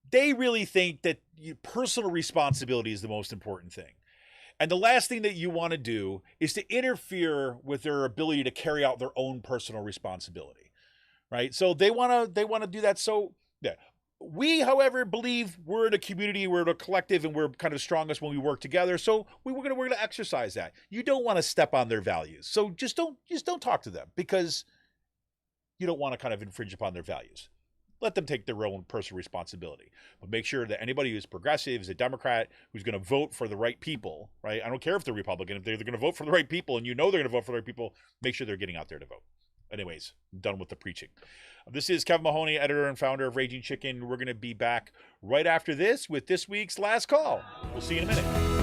they really think that personal responsibility is the most important thing. And the last thing that you want to do is to interfere with their ability to carry out their own personal responsibility, right? So they want to do that. So yeah. We, however, believe we're in a community, we're in a collective, and we're kind of strongest when we work together. So we're going to exercise that. You don't want to step on their values. So just don't talk to them, because you don't want to kind of infringe upon their values. Let them take their own personal responsibility. But make sure that anybody who's progressive, is a Democrat, who's going to vote for the right people, right? I don't care if they're Republican. If they're going to vote for the right people and you know they're going to vote for the right people, make sure they're getting out there to vote. Anyways, I'm done with the preaching. This is Kevin Mahoney, editor and founder of Raging Chicken. We're going to be back right after this with this week's Last Call. We'll see you in a minute.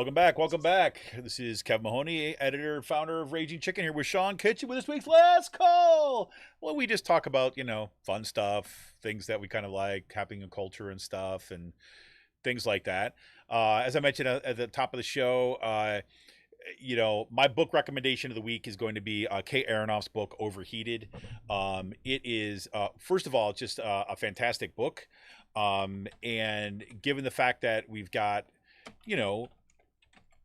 Welcome back. Welcome back. This is Kevin Mahoney, editor and founder of Raging Chicken, here with Sean Kitchen with this week's Last Call. Well, we just talk about, fun stuff, things that we kind of like, happening in culture and stuff, and things like that. As I mentioned at the top of the show, my book recommendation of the week is going to be Kate Aronoff's book, Overheated. It is, first of all, just a fantastic book. And given the fact that we've got,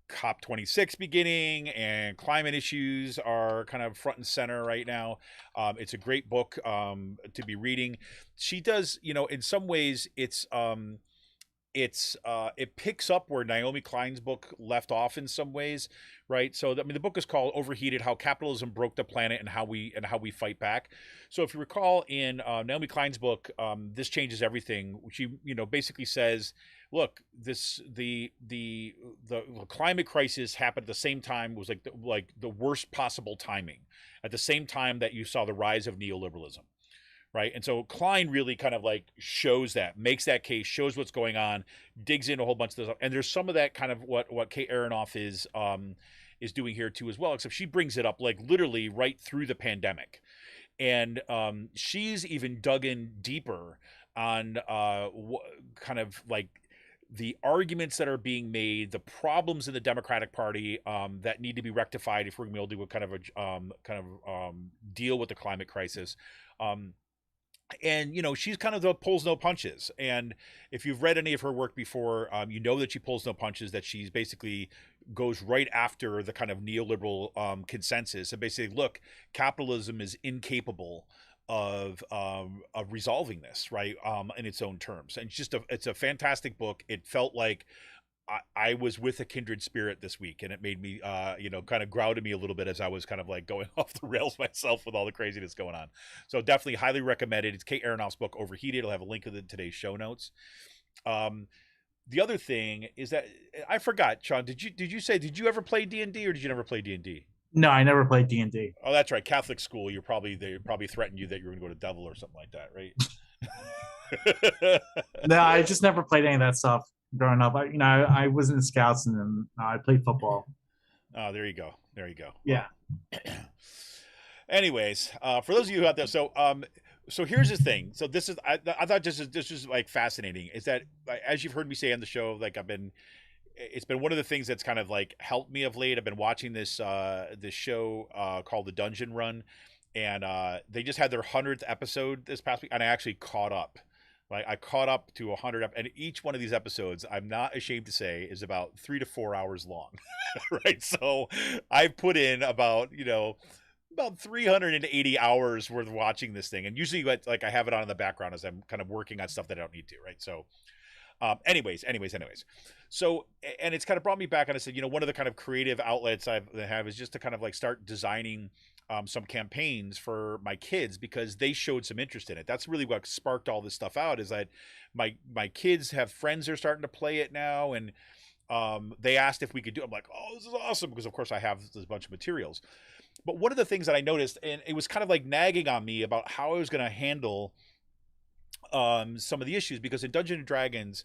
COP26 beginning and climate issues are kind of front and center right now. It's a great book to be reading. She does, in some ways it picks up where Naomi Klein's book left off in some ways, right? So the book is called Overheated: How Capitalism Broke the Planet and How We Fight Back. So if you recall in Naomi Klein's book, This Changes Everything, she basically says, look, the climate crisis happened at the same time, was like the worst possible timing, at the same time that you saw the rise of neoliberalism. Right. And so Klein really kind of like shows that, makes that case, shows what's going on, digs into a whole bunch of stuff. And there's some of that kind of what Kate Aronoff is doing here too as well, except she brings it up like literally right through the pandemic. And she's even dug in deeper on kind of like the arguments that are being made, the problems in the Democratic Party that need to be rectified if we're going to be able to kind of deal with the climate crisis. And she's kind of the pulls no punches. And if you've read any of her work before, you know that she pulls no punches, that she's basically goes right after the kind of neoliberal consensus and basically, look, capitalism is incapable of resolving this, right, in its own terms. And it's a fantastic book. It felt like I was with a kindred spirit this week, and it made me, kind of grounded me a little bit as I was kind of like going off the rails myself with all the craziness going on. So definitely highly recommended. It's Kate Aronoff's book, Overheated. I'll have a link in today's show notes. The other thing is that I forgot, Sean, did you ever play D&D, or did you never play D&D? No, I never played D&D. Oh, that's right. Catholic school. They probably threatened you that you were going to go to devil or something like that, right? No, I just never played any of that stuff growing up. I was in Scouts, and I played football. Oh, there you go. Yeah. Anyways, for those of you out there, so here's the thing. So this is I thought this is like fascinating. Is that, as you've heard me say on the show, like it's been one of the things that's kind of like helped me of late. I've been watching this show called The Dungeon Run, and they just had their 100th episode this past week, and I actually caught up. Like I caught up to 100, and each one of these episodes, I'm not ashamed to say, is about 3 to 4 hours long, right? So I've put in about 380 hours worth of watching this thing, and usually like I have it on in the background as I'm kind of working on stuff that I don't need to, right? So anyways, so, and it's kind of brought me back, and I said, one of the kind of creative outlets I have is just to kind of like start designing some campaigns for my kids, because they showed some interest in it. That's really what sparked all this stuff out, is that my kids have friends that are starting to play it now, and they asked if we could do it. I'm like, oh, this is awesome, because of course I have this bunch of materials. But one of the things that I noticed, and it was kind of like nagging on me about how I was going to handle some of the issues, because in Dungeons and Dragons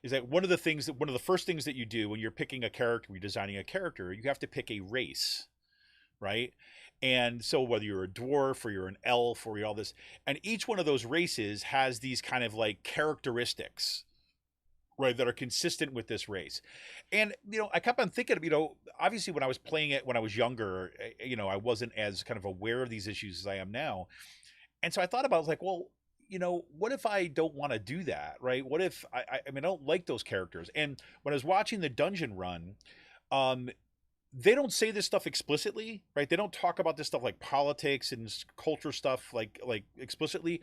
is that one of the first things that you do when you're picking a character, you're designing a character, you have to pick a race, right? And so whether you're a dwarf or you're an elf or you're all this, and each one of those races has these kind of like characteristics, right, that are consistent with this race. And, I kept on thinking, obviously when I was playing it when I was younger, I wasn't as kind of aware of these issues as I am now. And so I thought about, like, well, what if I don't want to do that, right? What if I don't like those characters? And when I was watching the Dungeon Run, they don't say this stuff explicitly, right? They don't talk about this stuff like politics and culture stuff like explicitly.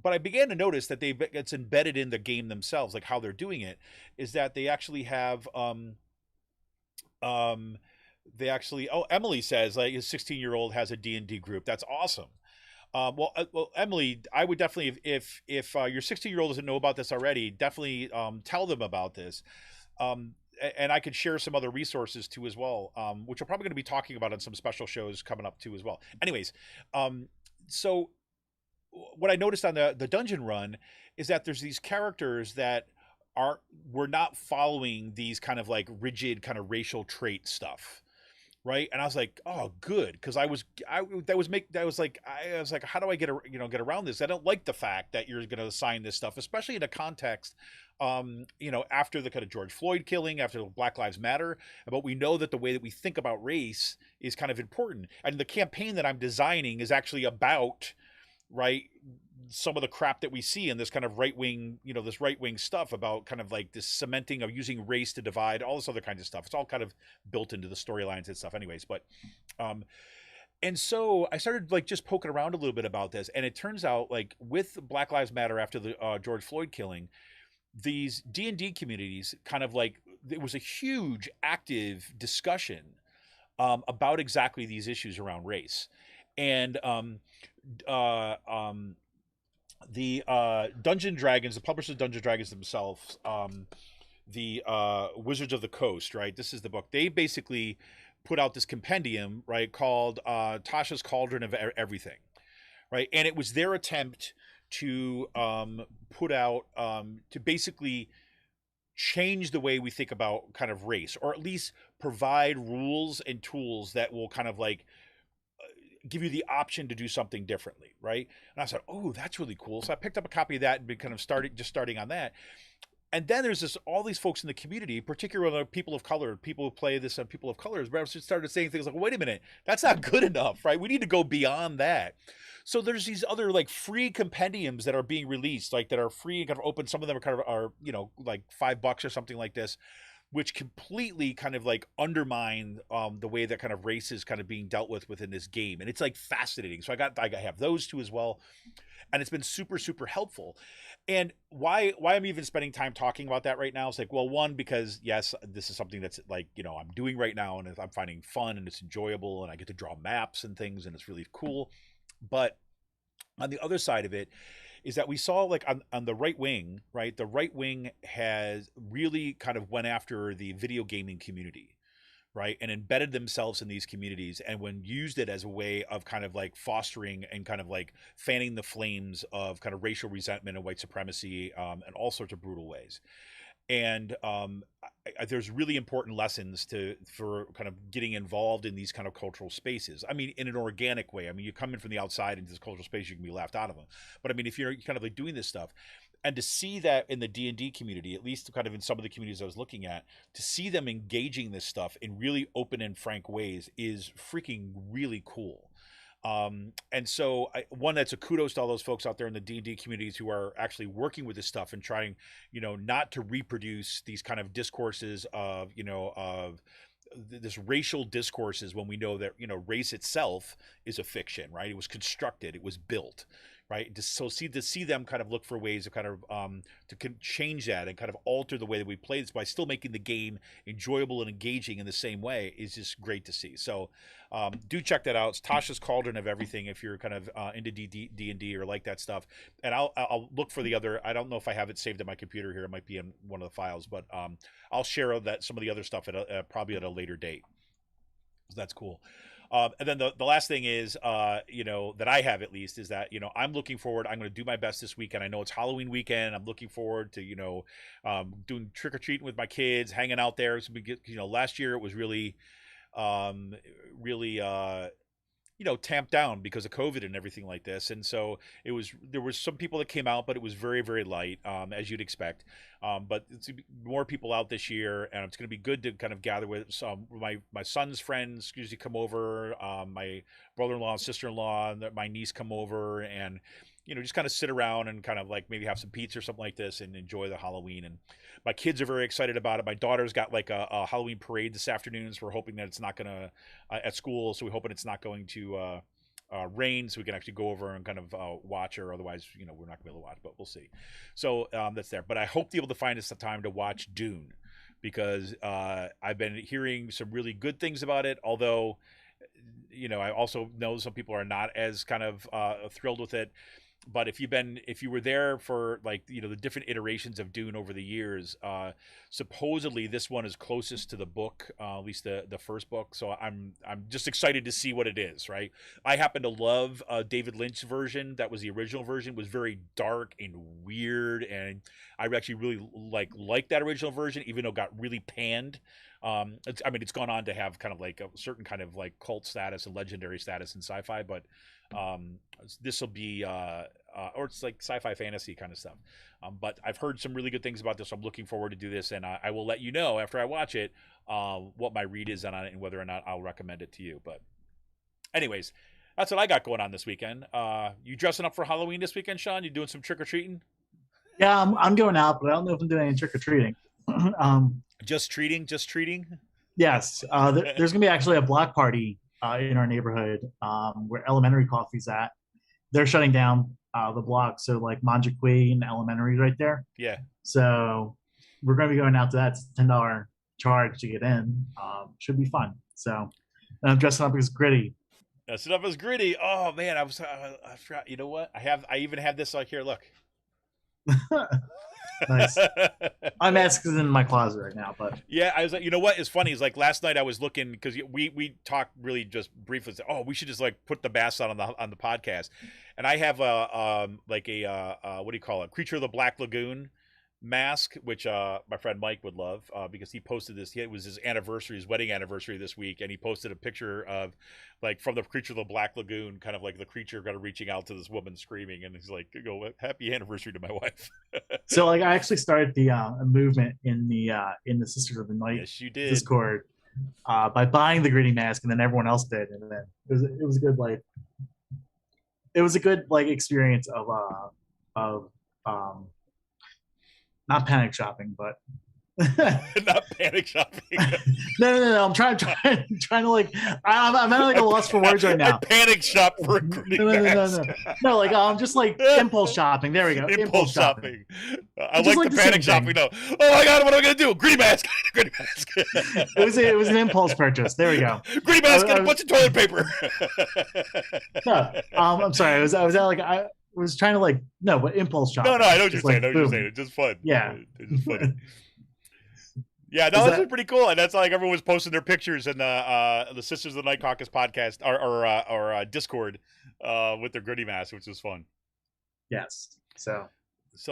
But I began to notice that it's embedded in the game themselves, like how they're doing it, is that they actually have Emily says like his 16-year-old has a D&D group. That's awesome. Well, Emily, I would definitely, if your 16-year-old doesn't know about this already, definitely tell them about this. And I could share some other resources too as well, which we're probably going to be talking about on some special shows coming up too as well. Anyways, so what I noticed on the Dungeon Run is that there's these characters that are we're not following these kind of like rigid kind of racial trait stuff, right? And I was like, oh, good, because I was like, how do I get around this? I don't like the fact that you're going to assign this stuff, especially in a context, after the kind of George Floyd killing, after the Black Lives Matter. But we know that the way that we think about race is kind of important, and the campaign that I'm designing is actually about, right, some of the crap that we see in this kind of right wing, this right wing stuff about kind of like this cementing of using race to divide, all this other kinds of stuff. It's all kind of built into the storylines and stuff, anyways. But, and so I started like just poking around a little bit about this, and it turns out like with Black Lives Matter after the George Floyd killing, these D&D communities kind of like there was a huge active discussion about exactly these issues around race, and the Dungeon Dragons, the publishers of Dungeon Dragons themselves, the Wizards of the Coast, right? This is the book. They basically put out this compendium, right, called Tasha's Cauldron of Everything, right? And it was their attempt to put out, to basically change the way we think about kind of race, or at least provide rules and tools that will kind of like give you the option to do something differently, right? And I said, oh, that's really cool. So I picked up a copy of that and been kind of starting on that. And then there's all these folks in the community, particularly people of color, people who play this on people of colors, but I started saying things like, wait a minute, that's not good enough, right? We need to go beyond that. So there's these other like free compendiums that are being released, like that are free and kind of open. Some of them are like $5 or something like this, which completely kind of like undermine the way that kind of race is kind of being dealt with within this game. And it's like fascinating. So I have those two as well. And it's been super, super helpful. And why I'm even spending time talking about that right now is like, well, one, because yes, this is something that's like, I'm doing right now and I'm finding fun and it's enjoyable and I get to draw maps and things and it's really cool. But on the other side of it is that we saw like on the right wing, right? The right wing has really kind of went after the video gaming community, right? And embedded themselves in these communities, and when used it as a way of kind of like fostering and kind of like fanning the flames of kind of racial resentment and white supremacy, and all sorts of brutal ways. And there's really important lessons for kind of getting involved in these kind of cultural spaces. I mean, in an organic way. I mean, you come in from the outside into this cultural space, you can be laughed out of them. But I mean, if you're kind of like doing this stuff, and to see that in the D&D community, at least kind of in some of the communities I was looking at, to see them engaging this stuff in really open and frank ways is freaking really cool. And so that's a kudos to all those folks out there in the D&D communities who are actually working with this stuff and trying, not to reproduce these kind of discourses of this racial discourses when we know that, race itself is a fiction, right? It was constructed, it was built, right? To see them kind of look for ways of kind of to change that and kind of alter the way that we play this by still making the game enjoyable and engaging in the same way is just great to see. So do check that out. It's Tasha's Cauldron of Everything if you're kind of into D&D or like that stuff. And I'll look for the other. I don't know if I have it saved in my computer here. It might be in one of the files, but I'll share some of the other stuff probably at a later date. So that's cool. And then the last thing is, that I have at least is that, I'm looking forward. I'm going to do my best this weekend. I know it's Halloween weekend. I'm looking forward to, doing trick or treating with my kids, hanging out there. So last year it was really, tamped down because of COVID and everything like this. And so there was some people that came out, but it was very, very light, as you'd expect. But it's more people out this year, and it's going to be good to kind of gather with some my son's friends usually come over, my brother-in-law and sister-in-law, and my niece come over, and just kind of sit around and kind of like maybe have some pizza or something like this and enjoy the Halloween. And my kids are very excited about it. My daughter's got like a Halloween parade this afternoon, so we're hoping that it's not going to at school. So we're hoping it's not going to rain, so we can actually go over and kind of watch her. Otherwise, we're not going to be able to watch, but we'll see. So that's there. But I hope to be able to find us some time to watch Dune, because I've been hearing some really good things about it. Although, I also know some people are not as kind of thrilled with it. but if you were there for like the different iterations of Dune over the years, supposedly this one is closest to the book, at least the first book. So I'm just excited to see what it is. Right. I happen to love David Lynch's version. That was the original version. It was very dark and weird, and I actually really like that original version, even though it got really panned. It's gone on to have kind of like a certain kind of like cult status and legendary status in sci-fi, but this will be or it's like sci-fi fantasy kind of stuff. But I've heard some really good things about this. So I'm looking forward to do this, and I will let you know after I watch it what my read is on it and whether or not I'll recommend it to you. But anyways, that's what I got going on this weekend. You dressing up for Halloween this weekend, Sean? You doing some trick or treating? Yeah, I'm going out, but I don't know if I'm doing any trick or treating. Just treating. Yes, there's gonna be actually a block party in our neighborhood where Elementary Coffee's at. They're shutting down the block, so like Manjaquin and Elementary right there. Yeah. So we're going to be going out to that. It's a $10 charge to get in. Should be fun. So and I'm dressing up as Gritty. Dressing up as Gritty. Oh man, I forgot. You know what? I even have this like here. Look. Nice. My mask is in my closet right now, but yeah, I was like, you know what is funny is like last night I was looking because we talked really just briefly. Said, we should just like put the mask on the podcast, and I have a what do you call it? Creature of the Black Lagoon mask, which my friend Mike would love because he posted this. It was his wedding anniversary this week, and he posted a picture of like from the Creature of the Black Lagoon, kind of like the creature kind of reaching out to this woman screaming, and he's like, happy anniversary to my wife. So like I actually started the movement in the Sisters of the Night yes, you did. Discord by buying the Gritty mask, and then everyone else did, and then it was a good experience of not panic shopping, but not panic shopping. No. I'm trying to like I'm at like a loss for words right now. I panic shop for a Gritty mask. No, like I'm just like impulse shopping. There we go. Impulse shopping. I like the panic shopping though. Oh my god, what am I gonna do? Gritty mask. Gritty mask. It was an impulse purchase. There we go. Gritty mask and a bunch of toilet paper. No, I'm sorry. I was at like I was trying to like but impulse shopping. No, I know what you're saying. Like, I know what you're saying. It's just fun. Yeah, it's just funny. Yeah, no, this is pretty cool, and that's like everyone was posting their pictures in the Sisters of the Night Caucus podcast or Discord with their Gritty mask, which was fun. Yes. So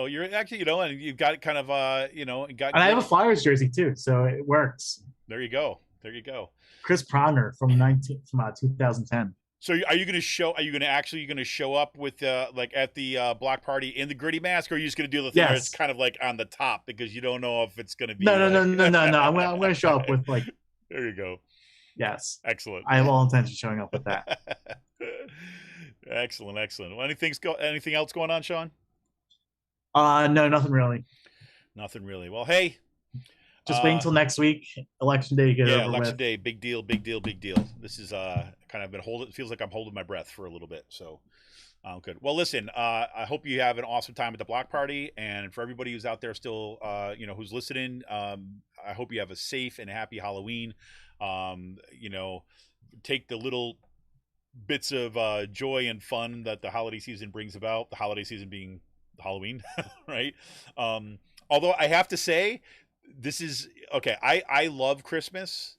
you're actually, and you've got it kind of, And I have a Flyers jersey too, so it works. There you go. Chris Pronger from 2010. So are you going to show up with like at the block party in the Gritty mask, or are you just going to do the thing where it's kind of like on the top because you don't know if it's going to be? No. I'm going to show up with like. There you go. Yes. Excellent. I have all intention of showing up with that. Excellent. Well, anything else going on, Sean? No, nothing really. Nothing really. Well, hey. Just wait until next week, election day, to get over election with. day, big deal. This is kind of been it feels like I'm holding my breath for a little bit. So, good. Well, listen, I hope you have an awesome time at the block party, and for everybody who's out there still, who's listening, I hope you have a safe and happy Halloween. Take the little bits of joy and fun that the holiday season brings about. The holiday season being Halloween, right? Although I have to say, this is okay. I love Christmas,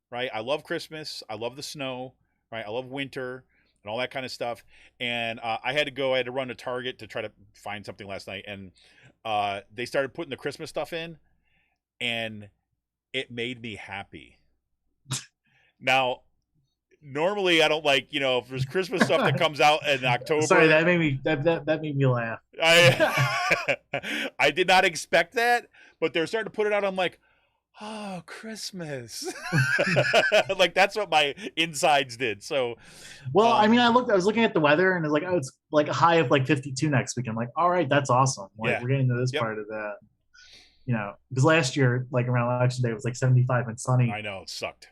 right? I love Christmas. I love the snow, right? I love winter and all that kind of stuff. And I had to run to Target to try to find something last night. And they started putting the Christmas stuff in, and it made me happy. Now, normally I don't like, if there's Christmas stuff that comes out in October. Sorry, that made me laugh. I did not expect that, but they're starting to put it out. I'm like, oh, Christmas. Like that's what my insides did. So, well, I was looking at the weather, and it's like, it's like a high of like 52 next week. I'm like, all right, that's awesome. Like we're getting to this part of the, because last year, like around election day, it was like 75 and sunny. I know, it sucked.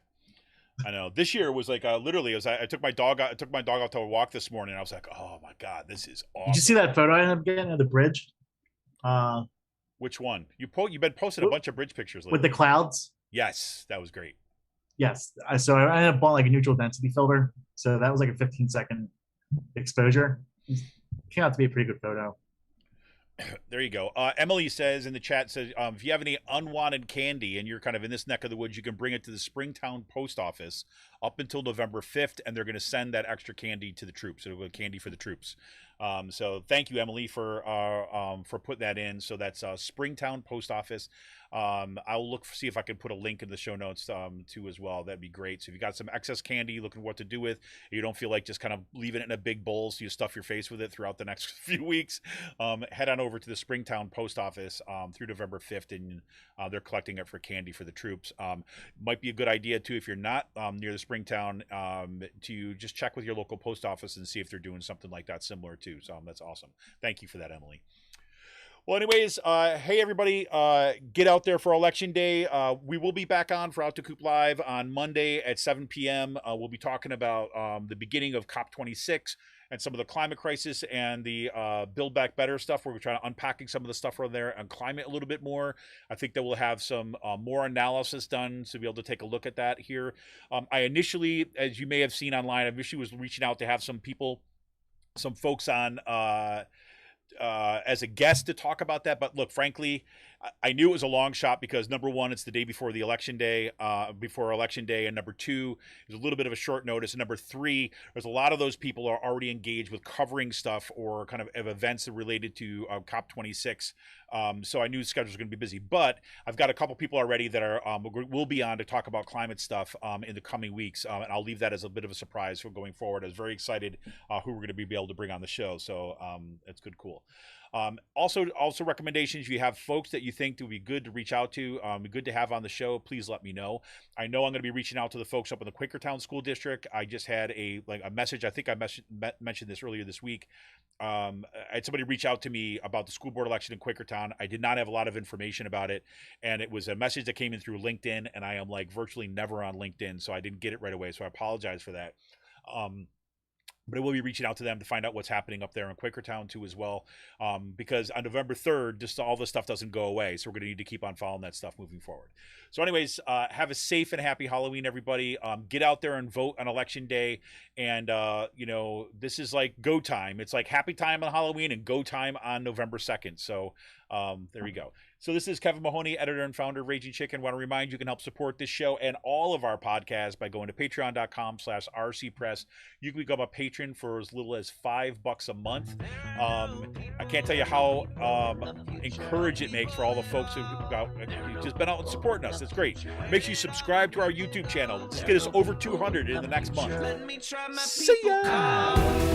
I know. This year was like literally. I took my dog out. Out to a walk this morning. And I was like, "Oh my god, this is awesome." Did you see that photo I ended up getting of the bridge? Which one? You've been posting a bunch of bridge pictures lately. With the clouds. Yes, that was great. Yes, so I ended up buying like a neutral density filter, so that was like a 15-second exposure. Came out to be a pretty good photo. There you go. Emily says in the chat, says if you have any unwanted candy and you're kind of in this neck of the woods, you can bring it to the Springtown post office up until November 5th, and they're going to send that extra candy to the troops. It'll go candy for the troops. So thank you, Emily, for putting that in. So that's Springtown post office. I'll see if I can put a link in the show notes too as well. That'd be great. So if you got some excess candy, looking what to do with, you don't feel like just kind of leaving it in a big bowl so you stuff your face with it throughout the next few weeks, head on over to the Springtown post office through November 5th, and they're collecting it for candy for the troops. Might be a good idea too if you're not near the Springtown to just check with your local post office and see if they're doing something like that similar too. So that's awesome. Thank you for that, Emily. Well, anyways, hey, everybody, get out there for Election Day. We will be back on for Out to Coop Live on Monday at 7 p.m. We'll be talking about the beginning of COP26 and some of the climate crisis and the Build Back Better stuff, where we're trying to unpacking some of the stuff from there on climate a little bit more. I think that we'll have some more analysis done to be able to take a look at that here. I initially, as you may have seen online, I initially was reaching out to have some folks on as a guest to talk about that. But look, frankly, I knew it was a long shot because number one, it's the day before the election day, and number two, there's a little bit of a short notice, and number three, there's a lot of those people are already engaged with covering stuff or kind of events related to COP26. So I knew the schedule was going to be busy, but I've got a couple people already that are will be on to talk about climate stuff in the coming weeks, and I'll leave that as a bit of a surprise for going forward. I was very excited who we're going to be able to bring on the show, so it's cool. Also recommendations. If you have folks that you think would be good to reach out to, good to have on the show, please let me know. I know I'm going to be reaching out to the folks up in the Quakertown School District. I just had a message. I think I mentioned this earlier this week. I had somebody reach out to me about the school board election in Quakertown. I did not have a lot of information about it, and it was a message that came in through LinkedIn, and I am virtually never on LinkedIn, so I didn't get it right away. So I apologize for that. But I will be reaching out to them to find out what's happening up there in Quakertown too as well, because on November 3rd, just all this stuff doesn't go away. So we're going to need to keep on following that stuff moving forward. So anyways, have a safe and happy Halloween, everybody. Get out there and vote on Election Day. And, this is like go time. It's like happy time on Halloween and go time on November 2nd. So there we go. So this is Kevin Mahoney, editor and founder of Raging Chicken. I want to remind you can help support this show and all of our podcasts by going to patreon.com/rcpress. You can become a patron for as little as $5 a month. I can't tell you how encouraged it makes for all the folks who've just been out and supporting us. It's great. Make sure you subscribe to our YouTube channel. Let's get us over 200 in the next month. See ya!